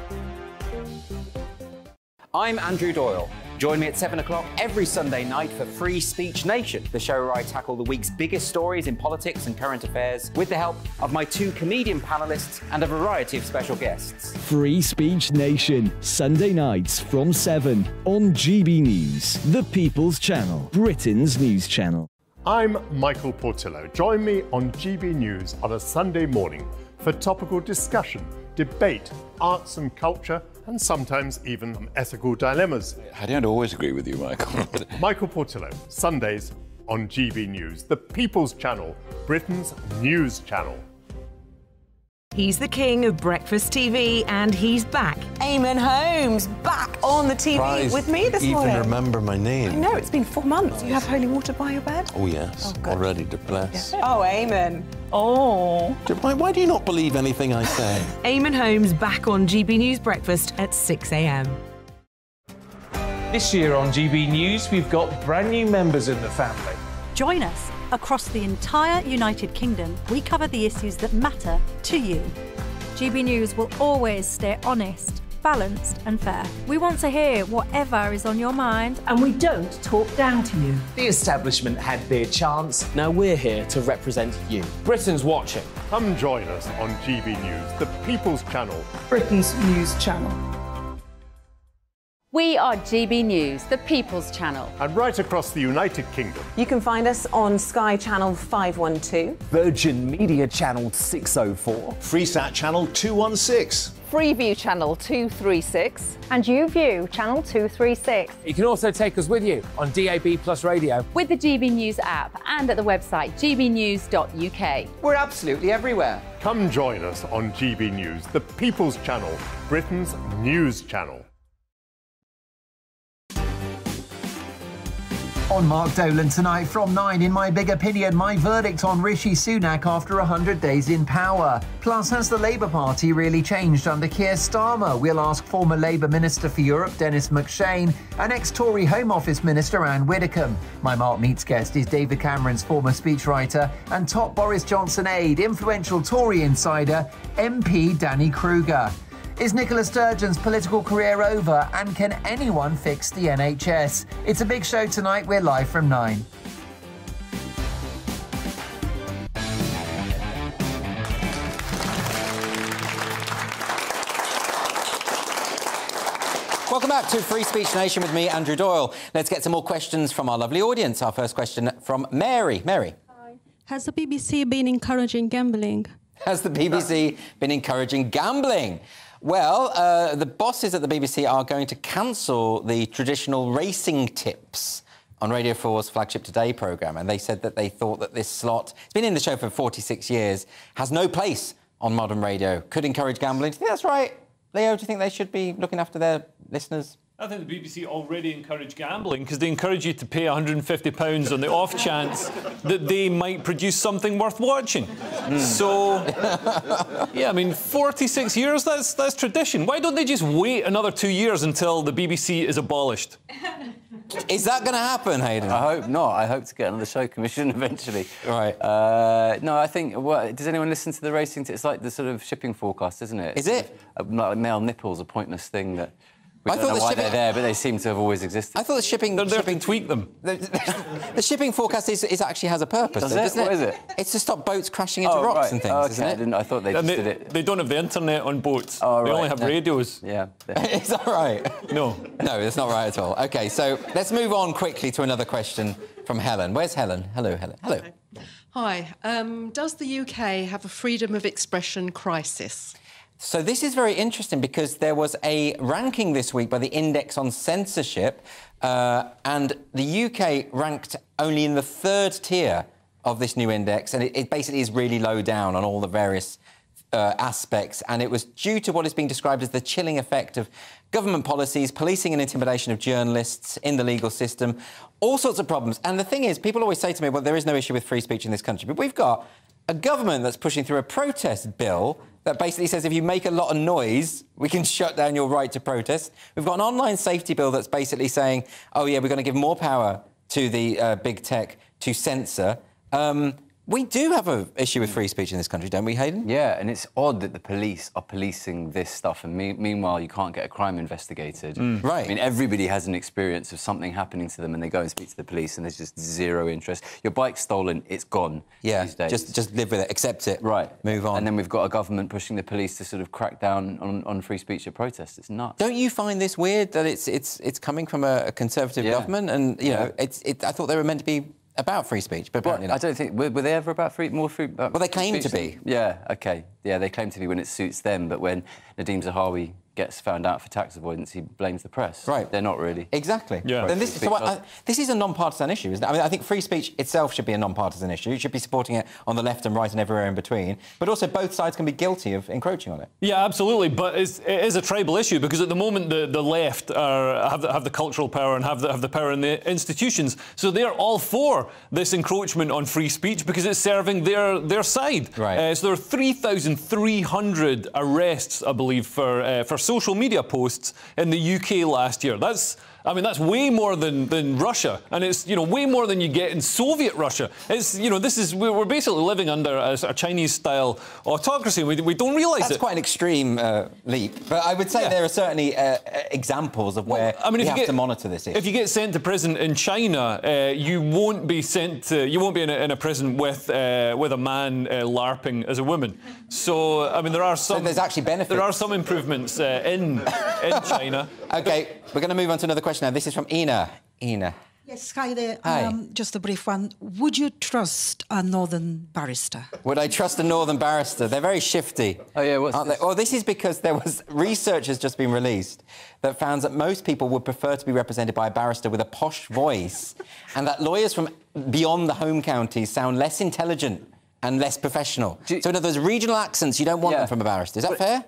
I'm Andrew Doyle. Join me at 7 o'clock every Sunday night for Free Speech Nation, the show where I tackle the week's biggest stories in politics and current affairs with the help of my 2 comedian panellists and a variety of special guests. Free Speech Nation, Sunday nights from 7 on GB News, the People's Channel, Britain's news channel. I'm Michael Portillo. Join me on GB News on a Sunday morning for topical discussion, debate, arts and culture, and sometimes even ethical dilemmas. I don't always agree with you, Michael. Michael Portillo, Sundays on GB News, the People's Channel, Britain's news channel. He's the king of breakfast TV, and he's back. Eamon Holmes, back on the TV Surprised with me this morning. Even remember my name. I know, it's been 4 months. You have holy water by your bed? Oh, yes. Oh, already to bless. Yeah. Oh, Eamon. Oh. Why do you not believe anything I say? Eamon Holmes back on GB News Breakfast at 6 a.m. This year on GB News, we've got brand new members in the family. Join us. Across the entire United Kingdom, we cover the issues that matter to you. GB News will always stay honest, balanced and fair. We want to hear whatever is on your mind. And we don't talk down to you. The establishment had their chance. Now we're here to represent you. Britain's watching. Come join us on GB News, the People's Channel, Britain's news channel. We are GB News, the People's Channel. And right across the United Kingdom. You can find us on Sky Channel 512, Virgin Media Channel 604, Freesat Channel 216, Freeview Channel 236, and YouView Channel 236. You can also take us with you on DAB Plus Radio, with the GB News app and at the website gbnews.uk. We're absolutely everywhere. Come join us on GB News, the People's Channel, Britain's news channel. On Mark Dolan tonight from 9, in my big opinion, my verdict on Rishi Sunak after 100 days in power. Plus, has the Labour Party really changed under Keir Starmer? We'll ask former Labour Minister for Europe, Dennis McShane, and ex-Tory Home Office Minister Anne Widdecombe. My Mark Meets guest is David Cameron's former speechwriter and top Boris Johnson aide, influential Tory insider, MP Danny Kruger. Is Nicola Sturgeon's political career over, and can anyone fix the NHS? It's a big show tonight. We're live from 9. Welcome back to Free Speech Nation with me, Andrew Doyle. Let's get some more questions from our lovely audience. Our first question from Mary. Mary. Hi. Has the BBC been encouraging gambling? Has the BBC been encouraging gambling? Well, the bosses at the BBC are going to cancel the traditional racing tips on Radio 4's Flagship Today programme, and they said that they thought that this slot, it's been in the show for 46 years, has no place on modern radio, could encourage gambling. Do you think that's right, Leo? Do you think they should be looking after their listeners? I think the BBC already encourage gambling because they encourage you to pay £150 on the off chance that they might produce something worth watching. So, yeah, I mean, 46 years, that's tradition. Why don't they just wait another 2 years until the BBC is abolished? Is that going to happen, Hayden? I hope not. I hope to get another show commission eventually. Right. No, I think... Well, does anyone listen to the racing? It's like the sort of shipping forecast, isn't it? Is it? Like male nipples, a pointless thing that... We don't know why they're there, but they seem to have always existed. I thought the shipping... They're there to tweak them. The shipping forecast is actually has a purpose. Does it? What is it? It's to stop boats crashing into rocks and things, isn't it? I thought they just did it. They don't have the internet on boats. Oh, they right. only have radios. Yeah. Is that right? No. No, that's not right at all. OK, so let's move on quickly to another question from Helen. Where's Helen? Hello, Helen. Hello. Hi. Does the UK have a freedom of expression crisis? So this is very interesting because there was a ranking this week by the Index on Censorship, and the UK ranked only in the 3rd tier of this new index, and it basically is really low down on all the various aspects, and it was due to what is being described as the chilling effect of government policies, policing and intimidation of journalists in the legal system, all sorts of problems. And the thing is, people always say to me, well, there is no issue with free speech in this country, but we've got a government that's pushing through a protest bill that basically says if you make a lot of noise, we can shut down your right to protest. We've got an online safety bill that's basically saying, oh, yeah, we're going to give more power to the big tech to censor. We do have an issue with free speech in this country, don't we, Hayden? Yeah, and it's odd that the police are policing this stuff, and meanwhile you can't get a crime investigated. Right. I mean, everybody has an experience of something happening to them, and they go and speak to the police, and there's just zero interest. Your bike's stolen, it's gone. Yeah, these days. just live with it, accept it. Right. Move on. And then we've got a government pushing the police to sort of crack down on free speech at protests. It's nuts. Don't you find this weird that it's coming from a Conservative government? And, you know, I thought they were meant to be about free speech, but apparently not. I don't think... Were they ever about more free... well, they claim to be. Yeah, OK. Yeah, they claim to be when it suits them, but when Nadeem Zahawi gets found out for tax avoidance, he blames the press. Right. They're not really. Exactly. Yeah. Then this is a non-partisan issue, isn't it? I mean, I think free speech itself should be a non-partisan issue. You should be supporting it on the left and right and everywhere in between. But also both sides can be guilty of encroaching on it. Yeah, absolutely. But it is a tribal issue because at the moment the left have the cultural power and have the power in the institutions. So they're all for this encroachment on free speech because it's serving their side. Right. So there are 3,300 arrests, I believe, for social media posts in the UK last year. That's way more than Russia, and it's way more than you get in Soviet Russia. It's we're basically living under a Chinese-style autocracy. We don't realise it. That's quite an extreme leap, but I would say there are certainly examples of where we have to monitor this issue. If you get sent to prison in China, you won't be in a prison with a man LARPing as a woman. So I mean, there are some. So there's actually benefits. There are some improvements in China. OK, we're going to move on to another question now. This is from Ina. Ina. Yes, hi there. Hi. Just a brief one. Would you trust a northern barrister? Would I trust a northern barrister? They're very shifty. Oh, yeah, what's aren't they? Well, this is because research has just been released that found that most people would prefer to be represented by a barrister with a posh voice, and that lawyers from beyond the home counties sound less intelligent and less professional. So in other words, regional accents, you don't want them from a barrister. Is that fair?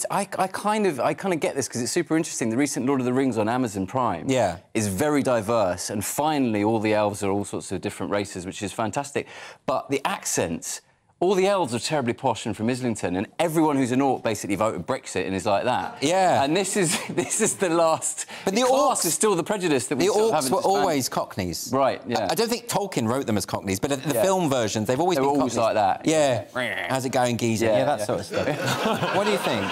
I kind of get this because it's super interesting. The recent Lord of the Rings on Amazon Prime is very diverse, and finally all the elves are all sorts of different races, which is fantastic. But the accents, all the elves are terribly posh and from Islington, and everyone who's an orc basically voted Brexit and is like that. Yeah. And this is the last. But the orcs is still the prejudice that we still have. The orcs were always Cockneys. Right. Yeah. I don't think Tolkien wrote them as Cockneys, but the film versions they've always been always Cockneys. like that. Yeah. How's it going, geezer? Yeah, that sort of stuff. What do you think?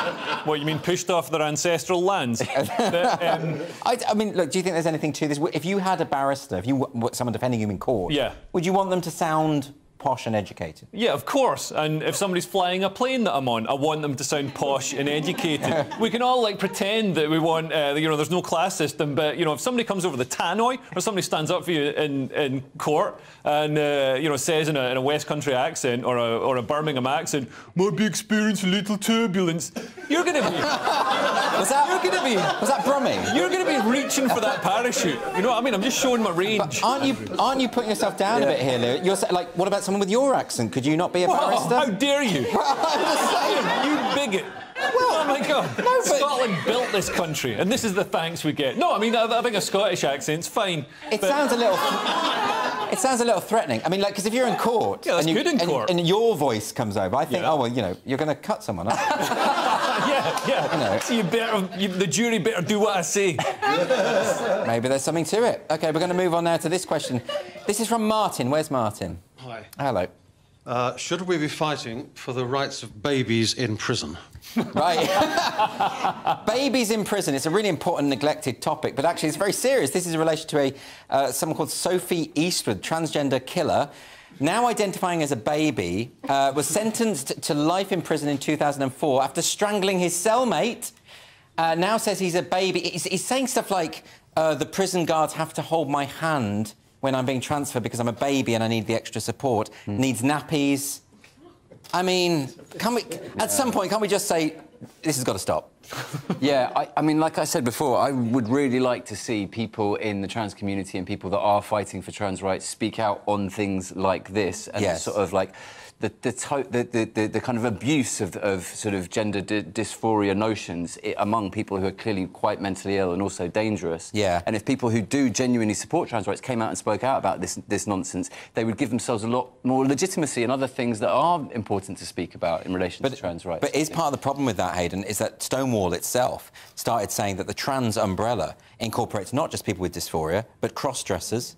What, you mean pushed off their ancestral lands? I mean, look, do you think there's anything to this? If you had a barrister, if you were someone defending you in court, would you want them to sound posh and educated? Yeah, of course. And if somebody's flying a plane that I'm on, I want them to sound posh and educated. We can all pretend that we want, there's no class system, but if somebody comes over the tannoy or somebody stands up for you in court and says in a West Country accent or a Birmingham accent, might be experiencing a little turbulence, you're going to be. Was that Brummie? You're going to be reaching for that parachute. You know what I mean? I'm just showing my range. But aren't you putting yourself down a bit here, Lou? You're what about someone with your accent? Could you not be a barrister? How dare you? I'm just saying. You bigot. Oh my God! No, Scotland built this country, and this is the thanks we get. No, I mean, I think a Scottish accent's fine. It sounds a little threatening. I mean, because if you're in court, and your voice comes over, I think, oh well, you're going to cut someone, aren't you? yeah. So the jury better do what I say. Maybe there's something to it. OK, we're going to move on now to this question. This is from Martin. Where's Martin? Hi. Hello. Should we be fighting for the rights of babies in prison? Right. Babies in prison. It's a really important, neglected topic, but actually it's very serious. This is in relation to someone called Sophie Eastwood, transgender killer, now identifying as a baby, was sentenced to life in prison in 2004 after strangling his cellmate. Now says he's a baby. He's saying stuff like, the prison guards have to hold my hand when I'm being transferred because I'm a baby and I need the extra support. Needs nappies. I mean, at some point, can't we just say, this has got to stop? Yeah, I mean, like I said before, I would really like to see people in the trans community and people that are fighting for trans rights speak out on things like this and sort of like the kind of abuse of sort of gender dysphoria notions among people who are clearly quite mentally ill and also dangerous. Yeah. And if people who do genuinely support trans rights came out and spoke out about this nonsense, they would give themselves a lot more legitimacy and other things that are important to speak about in relation to trans rights. But is part of the problem with that, Hayden, is that Stonewall itself started saying that the trans umbrella incorporates not just people with dysphoria, but cross-dressers,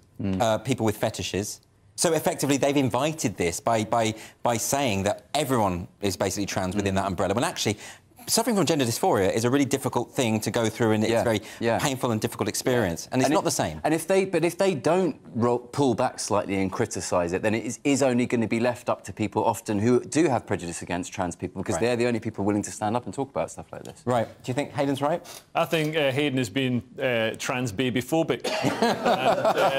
people with fetishes. So effectively, they've invited this by saying that everyone is basically trans within that umbrella, when actually suffering from gender dysphoria is a really difficult thing to go through, and it's a very painful and difficult experience, and it's not the same. And if they don't pull back slightly and criticise it, then it is only going to be left up to people often who do have prejudice against trans people, because they're the only people willing to stand up and talk about stuff like this. Right. Do you think Hayden's right? I think Hayden has been trans baby phobic.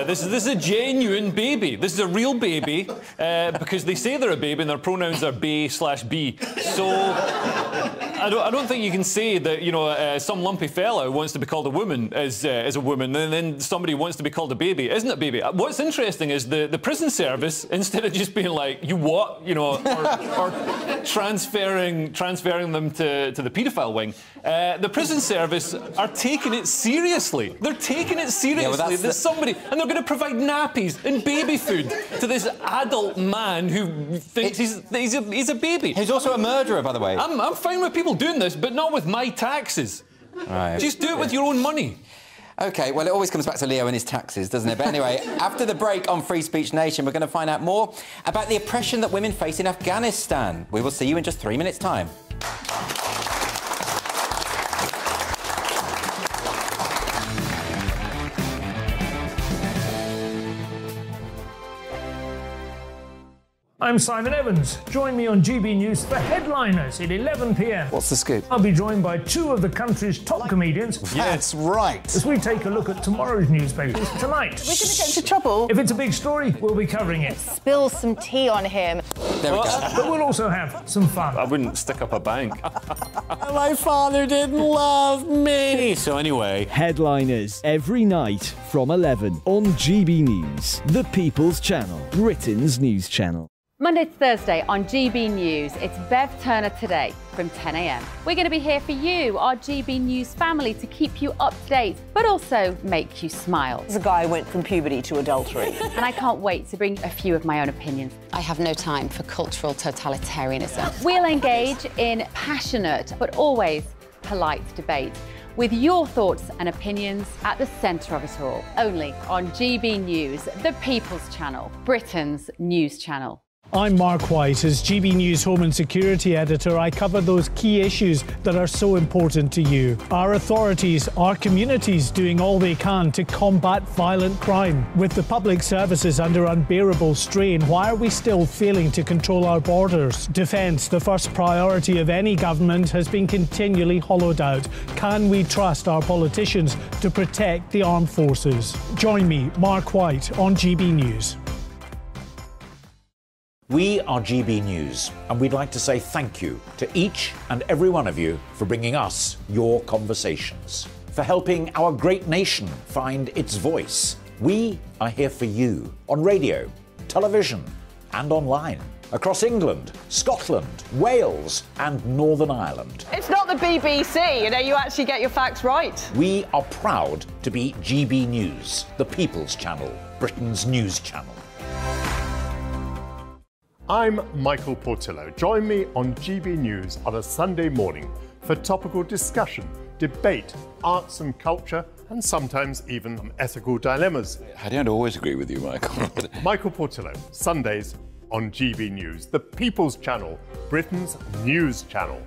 This is a genuine baby. This is a real baby because they say they're a baby and their pronouns are bae/b. So. I don't think you can say that, you know, some lumpy fella wants to be called a woman as a woman, and then somebody wants to be called a baby isn't a baby. What's interesting is the prison service, instead of just being like, you what, you know, or transferring them to the paedophile wing, the prison service are taking it seriously. They're taking it seriously. Yeah, well, there's somebody, and they're going to provide nappies and baby food to this adult man who thinks he's a baby. He's also a murderer, by the way. I'm fine with people doing this, but not with my taxes. Right. Just do it with your own money. OK, well, it always comes back to Leo and his taxes, doesn't it? But anyway, after the break on Free Speech Nation, we're going to find out more about the oppression that women face in Afghanistan. We will see you in just 3 minutes' time. I'm Simon Evans. Join me on GB News for Headliners at 11 p.m. What's the scoop? I'll be joined by two of the country's top comedians. That's right. As we take a look at tomorrow's newspapers tonight. We're going to get into trouble. If it's a big story, we'll be covering it. Spill some tea on him. There we go. But we'll also have some fun. I wouldn't stick up a bank. My father didn't love me. So anyway. Headliners every night from 11 on GB News, the People's Channel, Britain's news channel. Monday to Thursday on GB News, it's Bev Turner Today from 10 a.m. We're going to be here for you, our GB News family, to keep you up to date, but also make you smile. The guy went from puberty to adultery. And I can't wait to bring a few of my own opinions. I have no time for cultural totalitarianism. We'll engage in passionate, but always polite debate, with your thoughts and opinions at the centre of it all. Only on GB News, the People's Channel, Britain's news channel. I'm Mark White. As GB News Home and Security Editor, I cover those key issues that are so important to you. Our authorities, our communities doing all they can to combat violent crime. With the public services under unbearable strain, why are we still failing to control our borders? Defence, the first priority of any government, has been continually hollowed out. Can we trust our politicians to protect the armed forces? Join me, Mark White, on GB News. We are GB News, and we'd like to say thank you to each and every one of you for bringing us your conversations, for helping our great nation find its voice. We are here for you on radio, television, and online, across England, Scotland, Wales, and Northern Ireland. It's not the BBC, you know, you actually get your facts right. We are proud to be GB News, the People's Channel, Britain's news channel. I'm Michael Portillo. Join me on GB News on a Sunday morning for topical discussion, debate, arts and culture, and sometimes even ethical dilemmas. I don't always agree with you, Michael. Michael Portillo, Sundays on GB News, the People's Channel, Britain's news channel.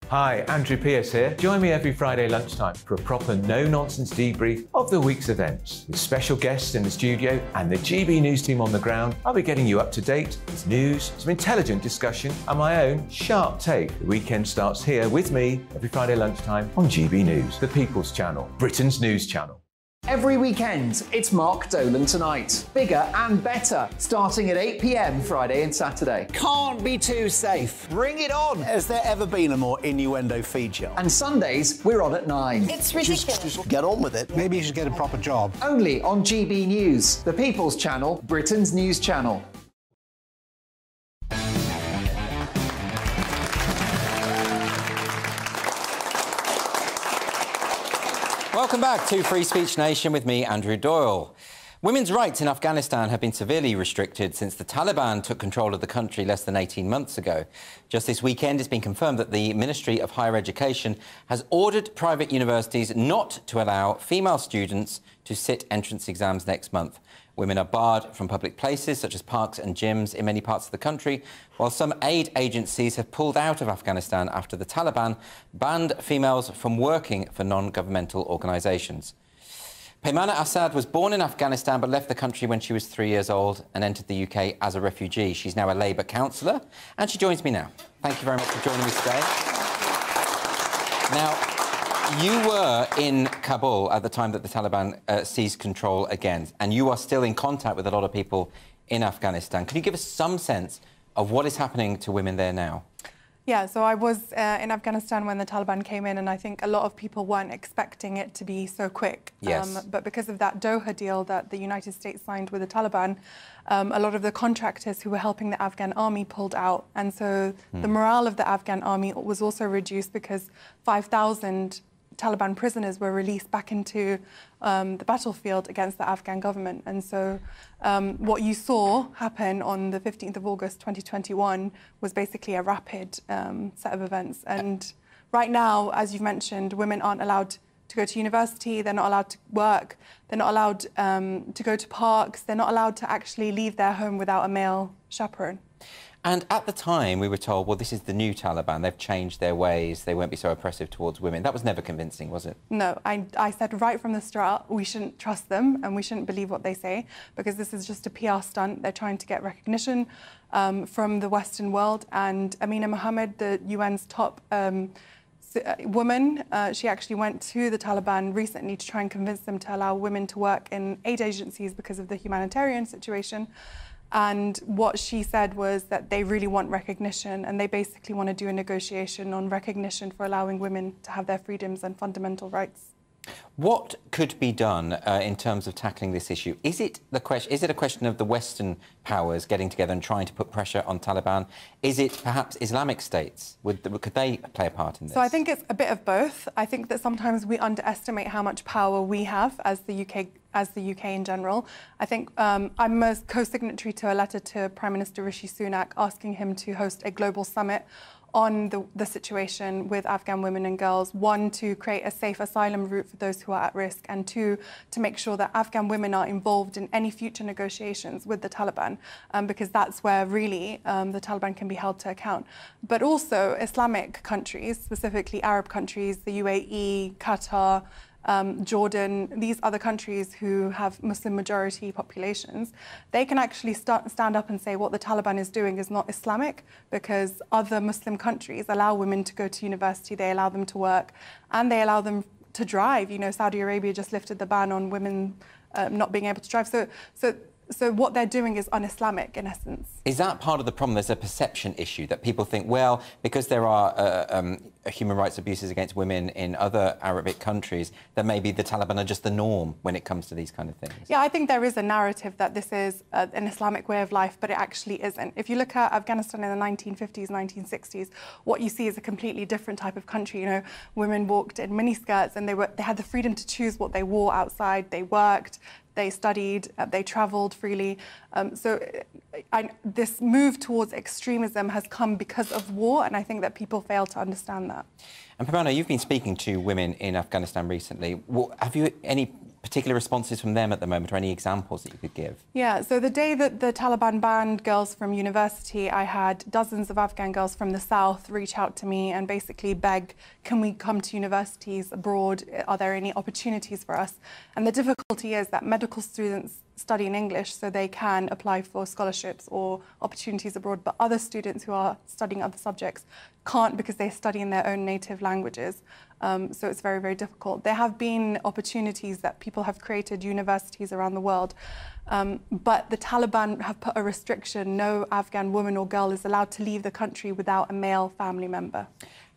Hi, Andrew Pierce here. Join me every Friday lunchtime for a proper no-nonsense debrief of the week's events. With special guests in the studio and the GB News team on the ground, I'll be getting you up to date with news, some intelligent discussion and my own sharp take. The weekend starts here with me every Friday lunchtime on GB News, the People's Channel, Britain's news channel. Every weekend, it's Mark Dolan Tonight. Bigger and better, starting at 8 p.m. Friday and Saturday. Can't be too safe. Bring it on. Has there ever been a more innuendo feature? And Sundays, we're on at 9. It's ridiculous. Just get on with it. Maybe you should get a proper job. Only on GB News, the People's Channel, Britain's news channel. Welcome back to Free Speech Nation with me, Andrew Doyle. Women's rights in Afghanistan have been severely restricted since the Taliban took control of the country less than 18 months ago. Just this weekend, it's been confirmed that the Ministry of Higher Education has ordered private universities not to allow female students to sit entrance exams next month. Women are barred from public places such as parks and gyms in many parts of the country, while some aid agencies have pulled out of Afghanistan after the Taliban banned females from working for non-governmental organisations. Peymana Assad was born in Afghanistan but left the country when she was 3 years old and entered the UK as a refugee. She's now a Labour councillor and she joins me now. Thank you very much for joining me today. Now, you were in Kabul at the time that the Taliban seized control again, and you are still in contact with a lot of people in Afghanistan. Can you give us some sense of what is happening to women there now? Yeah, so I was in Afghanistan when the Taliban came in, and I think a lot of people weren't expecting it to be so quick. Yes. But because of that Doha deal that the United States signed with the Taliban, a lot of the contractors who were helping the Afghan army pulled out. And so the morale of the Afghan army was also reduced because 5,000 Taliban prisoners were released back into the battlefield against the Afghan government. And so what you saw happen on the 15th of August 2021 was basically a rapid set of events. And right now, as you've mentioned, women aren't allowed to go to university, they're not allowed to work, they're not allowed to go to parks, they're not allowed to actually leave their home without a male chaperone. And at the time, we were told, well, this is the new Taliban. They've changed their ways. They won't be so oppressive towards women. That was never convincing, was it? No, I said right from the start, we shouldn't trust them and we shouldn't believe what they say, because this is just a PR stunt. They're trying to get recognition from the Western world. And Amina Mohammed, the UN's top woman, she actually went to the Taliban recently to try and convince them to allow women to work in aid agencies because of the humanitarian situation. And what she said was that they really want recognition, and they basically want to do a negotiation on recognition for allowing women to have their freedoms and fundamental rights. What could be done in terms of tackling this issue? Is it a question of the Western powers getting together and trying to put pressure on Taliban? Is it perhaps Islamic states? Could they play a part in this? So I think it's a bit of both. I think that sometimes we underestimate how much power we have as the UK in general. I think I'm a co-signatory to a letter to Prime Minister Rishi Sunak asking him to host a global summit on the situation with Afghan women and girls. One, to create a safe asylum route for those who are at risk, and two, to make sure that Afghan women are involved in any future negotiations with the Taliban, because that's where really the Taliban can be held to account. But also Islamic countries, specifically Arab countries, the UAE, Qatar, Jordan, these other countries who have Muslim majority populations, they can actually stand up and say what the Taliban is doing is not Islamic, because other Muslim countries allow women to go to university, they allow them to work, and they allow them to drive. You know, Saudi Arabia just lifted the ban on women not being able to drive. So what they're doing is un-Islamic, in essence. Is that part of the problem? There's a perception issue that people think, well, because there are human rights abuses against women in other Arabic countries, that maybe the Taliban are just the norm when it comes to these kind of things. Yeah, I think there is a narrative that this is an Islamic way of life, but it actually isn't. If you look at Afghanistan in the 1950s, 1960s, what you see is a completely different type of country. You know, women walked in miniskirts and they had the freedom to choose what they wore outside. They worked, they studied, they travelled freely. This move towards extremism has come because of war, and I think that people fail to understand that. And Peymana, you've been speaking to women in Afghanistan recently. Have you any particular responses from them at the moment, or any examples that you could give? Yeah, so the day that the Taliban banned girls from university, I had dozens of Afghan girls from the south reach out to me and basically beg, can we come to universities abroad? Are there any opportunities for us? And the difficulty is that medical students study in English, so they can apply for scholarships or opportunities abroad, but other students who are studying other subjects can't because they study in their own native languages. So it's very, very difficult. There have been opportunities that people have created, universities around the world, but the Taliban have put a restriction: no Afghan woman or girl is allowed to leave the country without a male family member.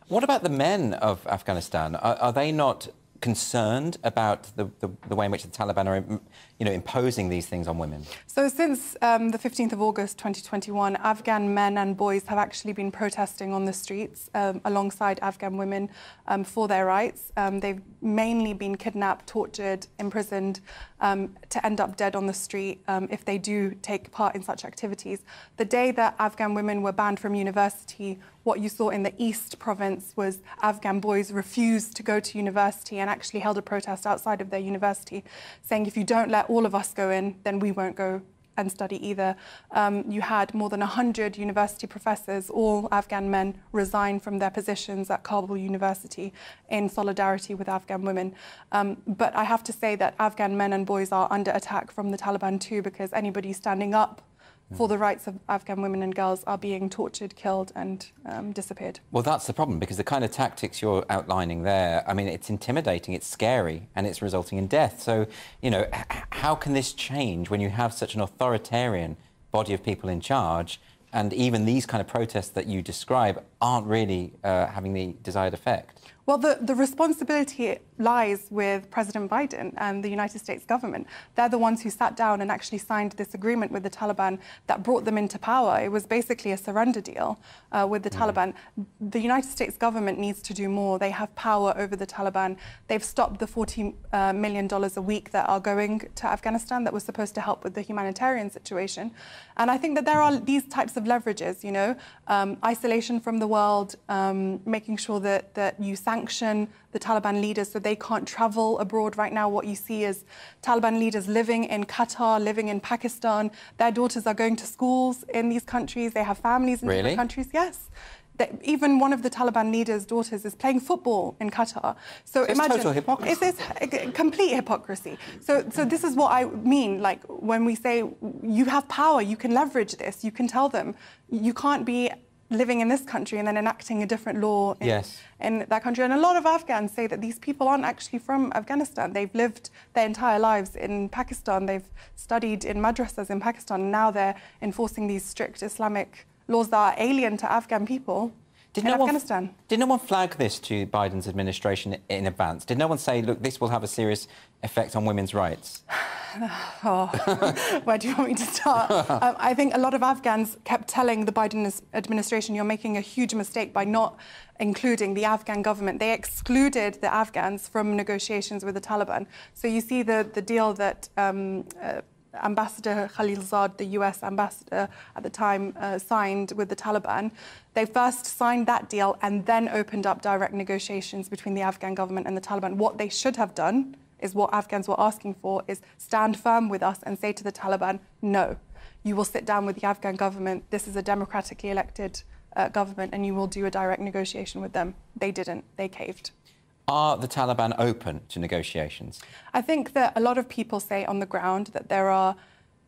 What about the men of Afghanistan? Are they not concerned about the way in which the Taliban are, imposing these things on women? So since the 15th of August 2021, Afghan men and boys have actually been protesting on the streets alongside Afghan women for their rights. They've mainly been kidnapped, tortured, imprisoned to end up dead on the street if they do take part in such activities. The day that Afghan women were banned from university, what you saw in the East province was Afghan boys refused to go to university and actually held a protest outside of their university, saying, if you don't let all of us go in, then we won't go and study either. You had more than 100 university professors, all Afghan men, resign from their positions at Kabul University in solidarity with Afghan women. But I have to say that Afghan men and boys are under attack from the Taliban too, because anybody standing up for the rights of Afghan women and girls are being tortured, killed and disappeared. Well, that's the problem, because the kind of tactics you're outlining there, I mean, it's intimidating, it's scary, and it's resulting in death. So, how can this change when you have such an authoritarian body of people in charge, and even these kind of protests that you describe aren't really having the desired effect? Well, the responsibility lies with President Biden and the United States government. They're the ones who sat down and actually signed this agreement with the Taliban that brought them into power. It was basically a surrender deal with the Taliban. The United States government needs to do more. They have power over the Taliban. They've stopped the $40 million a week that are going to Afghanistan that was supposed to help with the humanitarian situation. And I think that there are these types of leverages, isolation from the world, making sure that you sanction the Taliban leaders so they can't travel abroad. Right now, what you see is Taliban leaders living in Qatar, living in Pakistan. Their daughters are going to schools in these countries. They have families in different countries. Yes. Even one of the Taliban leaders' daughters is playing football in Qatar. So imagine, total hypocrisy. It's complete hypocrisy. So this is what I mean. Like when we say you have power, you can leverage this. You can tell them you can't be living in this country and then enacting a different law in that country. And a lot of Afghans say that these people aren't actually from Afghanistan. They've lived their entire lives in Pakistan. They've studied in madrasas in Pakistan. And now they're enforcing these strict Islamic laws that are alien to Afghan people in Afghanistan. Did no one flag this to Biden's administration in advance? Did no one say, look, this will have a serious effect on women's rights? Where do you want me to start? I think a lot of Afghans kept telling the Biden administration, you're making a huge mistake by not including the Afghan government. They excluded the Afghans from negotiations with the Taliban. So you see the deal that Ambassador Khalilzad, the US ambassador at the time, signed with the Taliban. They first signed that deal and then opened up direct negotiations between the Afghan government and the Taliban. What they should have done is what Afghans were asking for, is stand firm with us and say to the Taliban, no, you will sit down with the Afghan government. This is a democratically elected government and you will do a direct negotiation with them. They didn't. They caved. Are the Taliban open to negotiations? I think that a lot of people say on the ground that there are,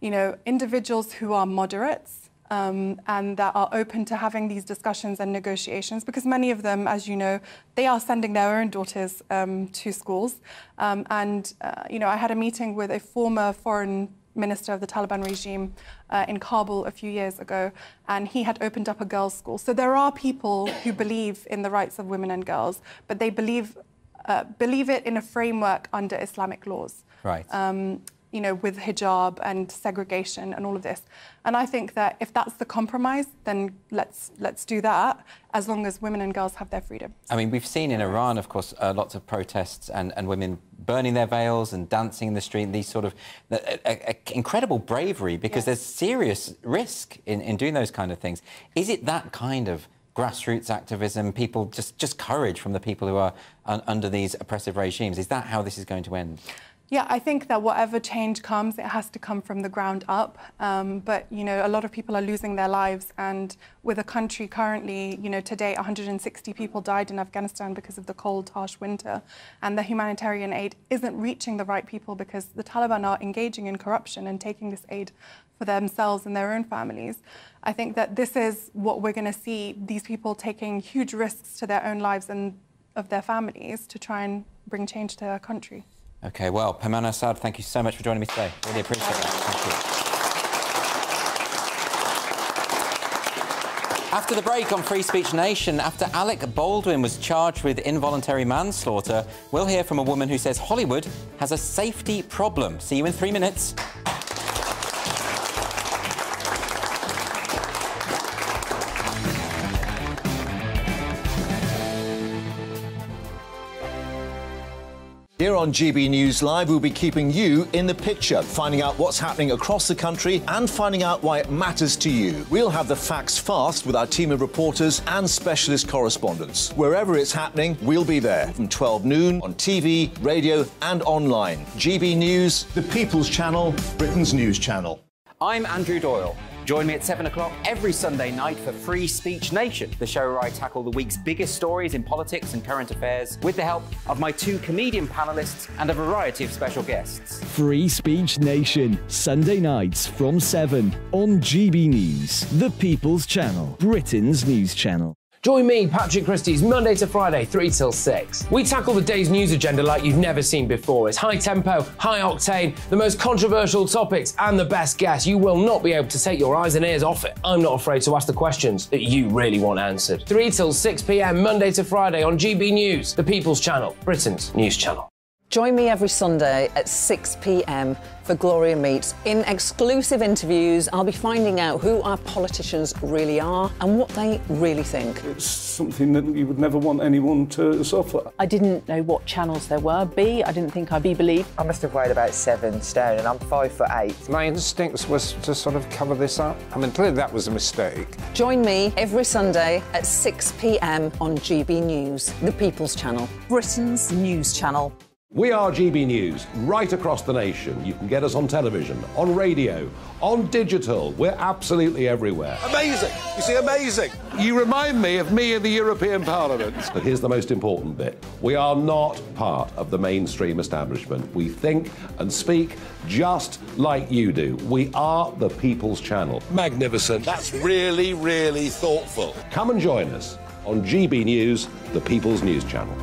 individuals who are moderates and that are open to having these discussions and negotiations, because many of them, as you know, they are sending their own daughters to schools. I had a meeting with a former foreign minister of the Taliban regime in Kabul a few years ago, and he had opened up a girls' school. So there are people who believe in the rights of women and girls, but they believe it in a framework under Islamic laws. Right. With hijab and segregation and all of this. And I think that if that's the compromise, then let's do that, as long as women and girls have their freedom. I mean, we've seen in Iran, of course, lots of protests and women burning their veils and dancing in the street, and these sort of incredible bravery, because there's serious risk in doing those kind of things. Is it that kind of grassroots activism, people, just courage from the people who are under these oppressive regimes? Is that how this is going to end? Yeah, I think that whatever change comes, it has to come from the ground up. But, you know, a lot of people are losing their lives. And with a country currently, you know, today 160 people died in Afghanistan because of the cold, harsh winter. And the humanitarian aid isn't reaching the right people because the Taliban are engaging in corruption and taking this aid for themselves and their own families. I think that this is what we're going to see, these people taking huge risks to their own lives and of their families to try and bring change to their country. OK, well, Pamana Assad, thank you so much for joining me today. Really appreciate that. Thank you. After the break on Free Speech Nation, after Alec Baldwin was charged with involuntary manslaughter, we'll hear from a woman who says Hollywood has a safety problem. See you in 3 minutes. Here on GB News Live, we'll be keeping you in the picture, finding out what's happening across the country and finding out why it matters to you. We'll have the facts fast with our team of reporters and specialist correspondents. Wherever it's happening, we'll be there from 12 noon on TV, radio and online. GB News, the People's Channel, Britain's news channel. I'm Andrew Doyle. Join me at 7 o'clock every Sunday night for Free Speech Nation, the show where I tackle the week's biggest stories in politics and current affairs with the help of my 2 comedian panellists and a variety of special guests. Free Speech Nation, Sunday nights from 7 on GB News, the People's Channel, Britain's news channel. Join me, Patrick Christie's, Monday to Friday, 3 till 6. We tackle the day's news agenda like you've never seen before. It's high tempo, high octane, the most controversial topics and the best guests. You will not be able to take your eyes and ears off it. I'm not afraid to ask the questions that you really want answered. 3 till 6 p.m, Monday to Friday on GB News, the People's Channel, Britain's news channel. Join me every Sunday at 6 p.m. for Gloria Meets. In exclusive interviews, I'll be finding out who our politicians really are and what they really think. It's something that you would never want anyone to suffer. I didn't know what channels there were. I didn't think I'd be believed. I must have weighed about 7 stone and I'm 5'8". My instincts was to sort of cover this up. I mean, clearly that was a mistake. Join me every Sunday at 6 p.m. on GB News, the People's Channel, Britain's news channel. We are GB News, right across the nation. You can get us on television, on radio, on digital. We're absolutely everywhere. Amazing! You see, amazing! You remind me of me in the European Parliament. But here's the most important bit. We are not part of the mainstream establishment. We think and speak just like you do. We are the People's Channel. Magnificent. That's really, really thoughtful. Come and join us on GB News, the People's News Channel.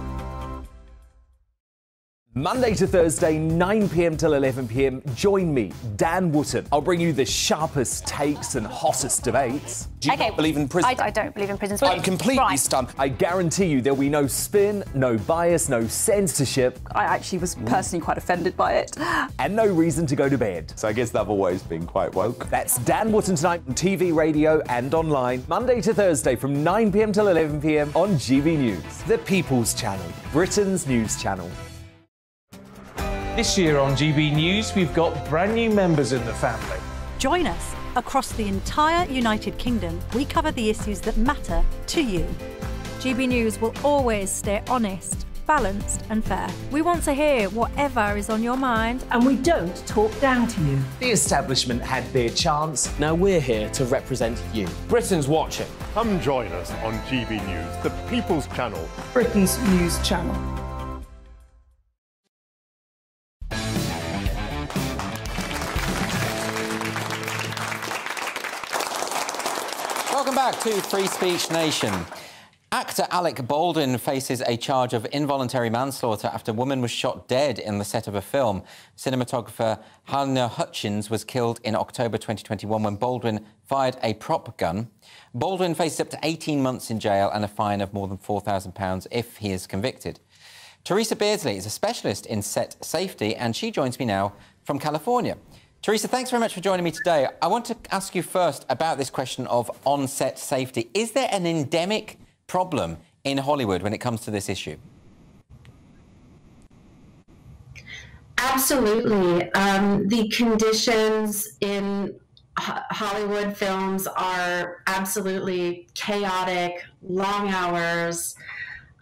Monday to Thursday, 9 p.m. till 11 p.m, join me, Dan Wootton. I'll bring you the sharpest takes and hottest debates. Do you not believe in prison? I don't believe in prison. I'm completely stunned. I guarantee you there'll be no spin, no bias, no censorship. I actually was personally quite offended by it. And no reason to go to bed. So I guess they've always been quite woke. That's Dan Wootton tonight on TV, radio and online. Monday to Thursday from 9 p.m. till 11 p.m. on GB News. The People's Channel, Britain's news channel. This year on GB News, we've got brand new members in the family. Join us. Across the entire United Kingdom, we cover the issues that matter to you. GB News will always stay honest, balanced and fair. We want to hear whatever is on your mind. And we don't talk down to you. The establishment had their chance. Now we're here to represent you. Britain's watching. Come join us on GB News, the People's Channel, Britain's news channel. Welcome back to Free Speech Nation. Actor Alec Baldwin faces a charge of involuntary manslaughter after a woman was shot dead in the set of a film. Cinematographer Hannah Hutchins was killed in October 2021 when Baldwin fired a prop gun. Baldwin faces up to 18 months in jail and a fine of more than £4,000 if he is convicted. Teresa Beardsley is a specialist in set safety and she joins me now from California. Teresa, thanks very much for joining me today. I want to ask you first about this question of on-set safety. Is there an endemic problem in Hollywood when it comes to this issue? Absolutely. The conditions in Hollywood films are absolutely chaotic, long hours,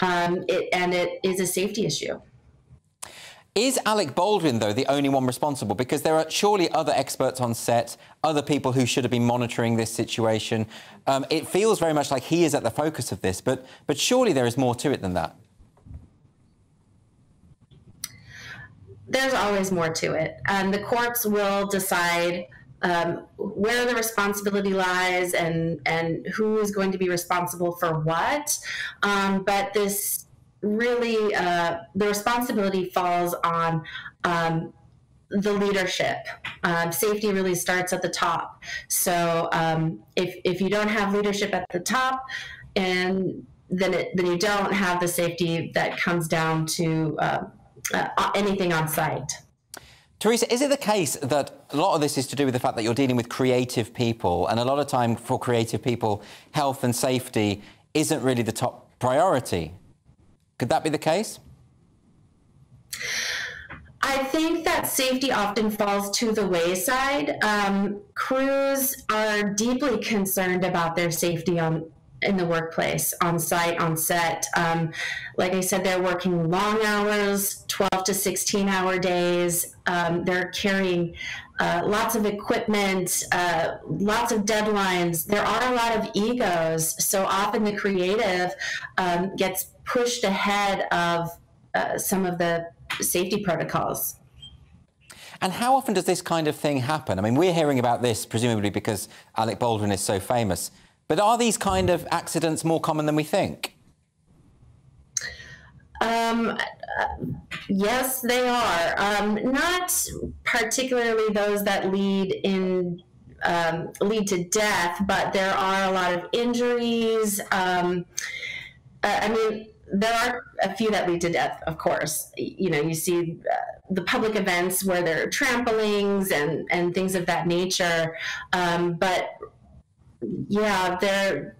and it is a safety issue. Is Alec Baldwin, though, the only one responsible? Because there are surely other experts on set, other people who should have been monitoring this situation. It feels very much like he is at the focus of this, but surely there is more to it than that. There's always more to it. The courts will decide where the responsibility lies and who is going to be responsible for what. But this really, the responsibility falls on the leadership. Safety really starts at the top. So if you don't have leadership at the top, then you don't have the safety that comes down to anything on site. Teresa, is it the case that a lot of this is to do with the fact that you're dealing with creative people, and a lot of time for creative people, health and safety isn't really the top priority? Could that be the case? I think that safety often falls to the wayside. Crews are deeply concerned about their safety in the workplace, on site, on set. Like I said, they're working long hours, 12 to 16-hour days. They're carrying lots of equipment, lots of deadlines. There are a lot of egos, so often the creative gets pushed ahead of some of the safety protocols. And how often does this kind of thing happen? I mean, we're hearing about this presumably because Alec Baldwin is so famous. But are these kind of accidents more common than we think? Yes, they are. Not particularly those that lead to death, but there are a lot of injuries. I mean, there are a few that lead to death, of course. You know, you see the public events where there are trampolines and things of that nature. But yeah, there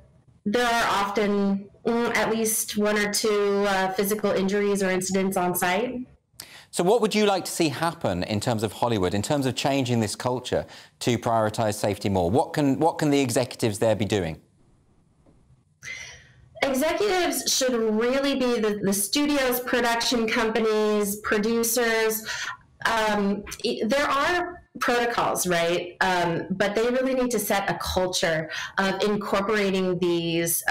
are often at least one or two physical injuries or incidents on site. So what would you like to see happen in terms of Hollywood, in terms of changing this culture to prioritise safety more? What can the executives there be doing? Executives should really be the studios, production companies, producers. There are protocols, right? But they really need to set a culture of incorporating these,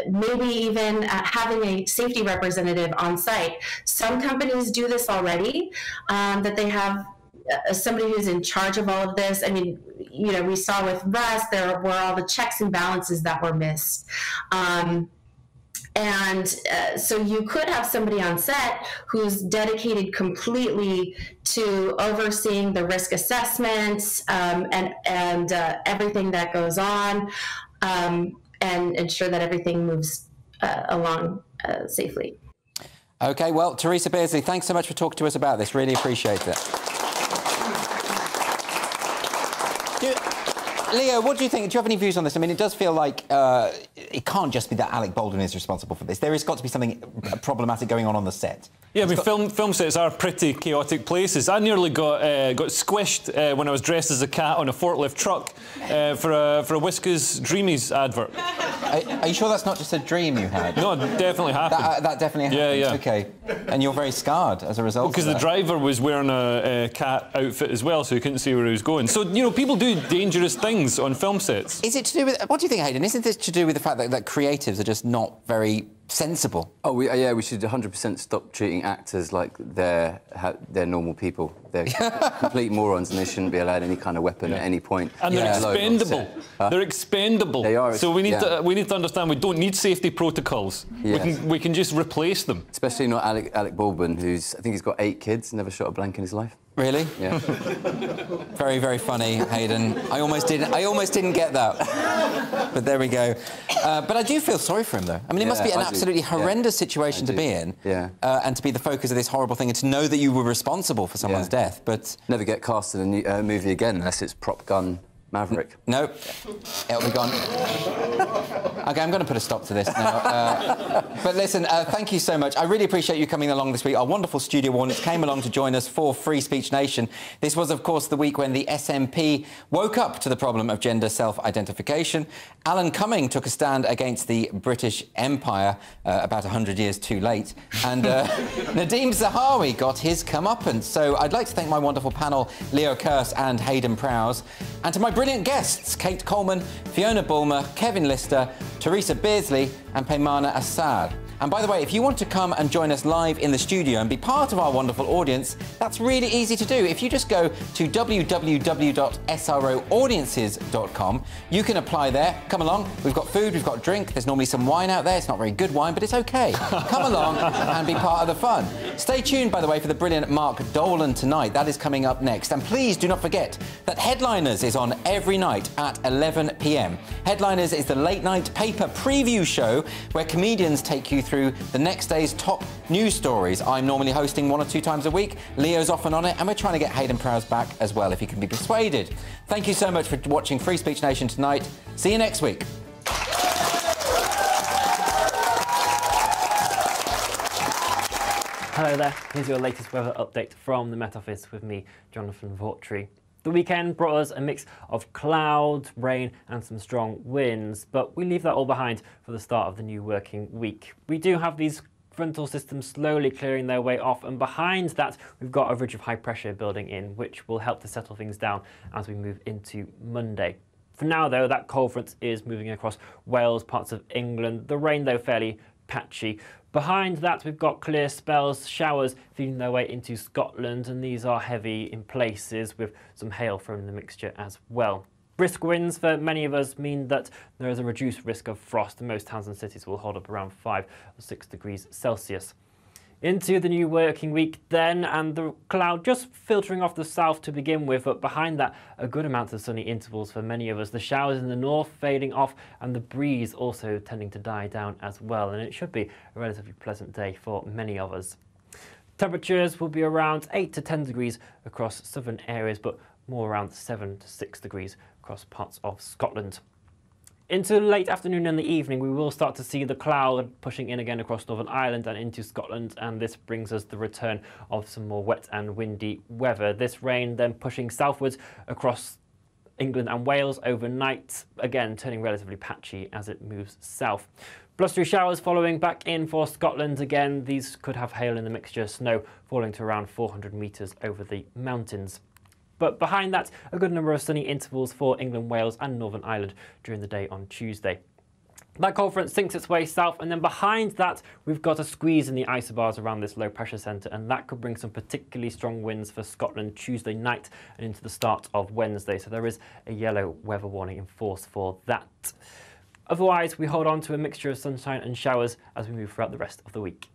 maybe even having a safety representative on site. Some companies do this already, that they have somebody who's in charge of all of this. I mean, you know, we saw with Russ, there were all the checks and balances that were missed. So you could have somebody on set who's dedicated completely to overseeing the risk assessments and everything that goes on, and ensure that everything moves along safely. OK, well, Teresa Beardsley, thanks so much for talking to us about this. Really appreciate it. Leo, what do you think? Do you have any views on this? I mean, it does feel like it can't just be that Alec Baldwin is responsible for this. There has got to be something problematic going on the set. Yeah, I mean, film sets are pretty chaotic places. I nearly got squished when I was dressed as a cat on a forklift truck for a Whiskas Dreamies advert. Are you sure that's not just a dream you had? No, it definitely happened. That definitely happened? Yeah. OK. And you're very scarred as a result because the driver was wearing a cat outfit as well, so he couldn't see where he was going. So, you know, people do dangerous things on film sets. Is it to do with... What do you think, Hayden? Isn't this to do with the fact that creatives are just not very sensible? Oh, yeah, we should 100% stop treating actors like they're normal people. They're complete morons, and they shouldn't be allowed any kind of weapon at any point. And they're expendable. They're expendable. They are. So we need to understand we don't need safety protocols. Yes. We can just replace them. Especially not Alec Baldwin, who's, I think he's got 8 kids, never shot a blank in his life. Really? Yeah. Very, very funny, Hayden. I almost didn't get that. But there we go. But I do feel sorry for him, though. I mean, it must be an absolutely horrendous situation to be in. Yeah. And to be the focus of this horrible thing, and to know that you were responsible for someone's death. But never get cast in a movie again unless it's Prop Gun Maverick. No, it'll be gone. OK, I'm going to put a stop to this now. But listen, thank you so much. I really appreciate you coming along this week. Our wonderful studio audience came along to join us for Free Speech Nation. This was, of course, the week when the SNP woke up to the problem of gender self-identification. Alan Cumming took a stand against the British Empire about 100 years too late. And Nadeem Zahawi got his comeuppance. So I'd like to thank my wonderful panel, Leo Kearse and Hayden Prowse, and to my brilliant guests, Kate Coleman, Fiona Bulmer, Kevin Lister, Teresa Beardsley and Peymana Assad. And by the way, if you want to come and join us live in the studio and be part of our wonderful audience, that's really easy to do. If you just go to www.sroaudiences.com, you can apply there. Come along. We've got food, we've got drink. There's normally some wine out there. It's not very good wine, but it's OK. Come along and be part of the fun. Stay tuned, by the way, for the brilliant Mark Dolan tonight. That is coming up next. And please do not forget that Headliners is on every night at 11 p.m. Headliners is the late-night paper preview show where comedians take you through the next day's top news stories. I'm normally hosting 1 or 2 times a week. Leo's often on it, and we're trying to get Hayden Prowse back as well, if he can be persuaded. Thank you so much for watching Free Speech Nation tonight. See you next week. Hello there, here's your latest weather update from the Met Office with me, Jonathan Vautry. The weekend brought us a mix of cloud, rain and some strong winds, but we leave that all behind for the start of the new working week. We do have these frontal systems slowly clearing their way off, and behind that we've got a ridge of high pressure building in, which will help to settle things down as we move into Monday. For now though, that cold front is moving across Wales, parts of England. The rain though fairly patchy. Behind that we've got clear spells, showers feeding their way into Scotland, and these are heavy in places with some hail thrown in the mixture as well. Brisk winds for many of us mean that there is a reduced risk of frost, and most towns and cities will hold up around 5 or 6 degrees Celsius. Into the new working week then, and the cloud just filtering off the south to begin with, but behind that a good amount of sunny intervals for many of us. The showers in the north fading off and the breeze also tending to die down as well, and it should be a relatively pleasant day for many of us. Temperatures will be around 8 to 10 degrees across southern areas, but more around 7 to 6 degrees across parts of Scotland. Into the late afternoon and the evening, we will start to see the cloud pushing in again across Northern Ireland and into Scotland, and this brings us the return of some more wet and windy weather. This rain then pushing southwards across England and Wales overnight, again turning relatively patchy as it moves south. Blustery showers following back in for Scotland again. These could have hail in the mixture, snow falling to around 400 metres over the mountains. But behind that, a good number of sunny intervals for England, Wales and Northern Ireland during the day on Tuesday. That cold front sinks its way south, and then behind that we've got a squeeze in the isobars around this low pressure centre, and that could bring some particularly strong winds for Scotland Tuesday night and into the start of Wednesday. So there is a yellow weather warning in force for that. Otherwise, we hold on to a mixture of sunshine and showers as we move throughout the rest of the week.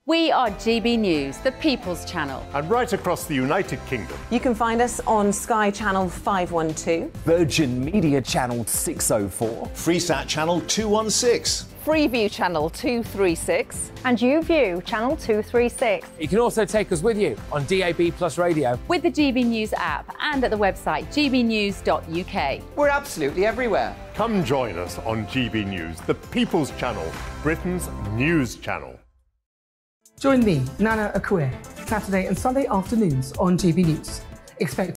We are GB News, the People's Channel. And right across the United Kingdom. You can find us on Sky Channel 512, Virgin Media Channel 604, Freesat Channel 216, Freeview Channel 236, and YouView Channel 236. You can also take us with you on DAB+ radio, with the GB News app and at the website gbnews.uk. We're absolutely everywhere. Come join us on GB News, the People's Channel, Britain's news channel. Join me, Nana Akue, Saturday and Sunday afternoons on GB News. Expect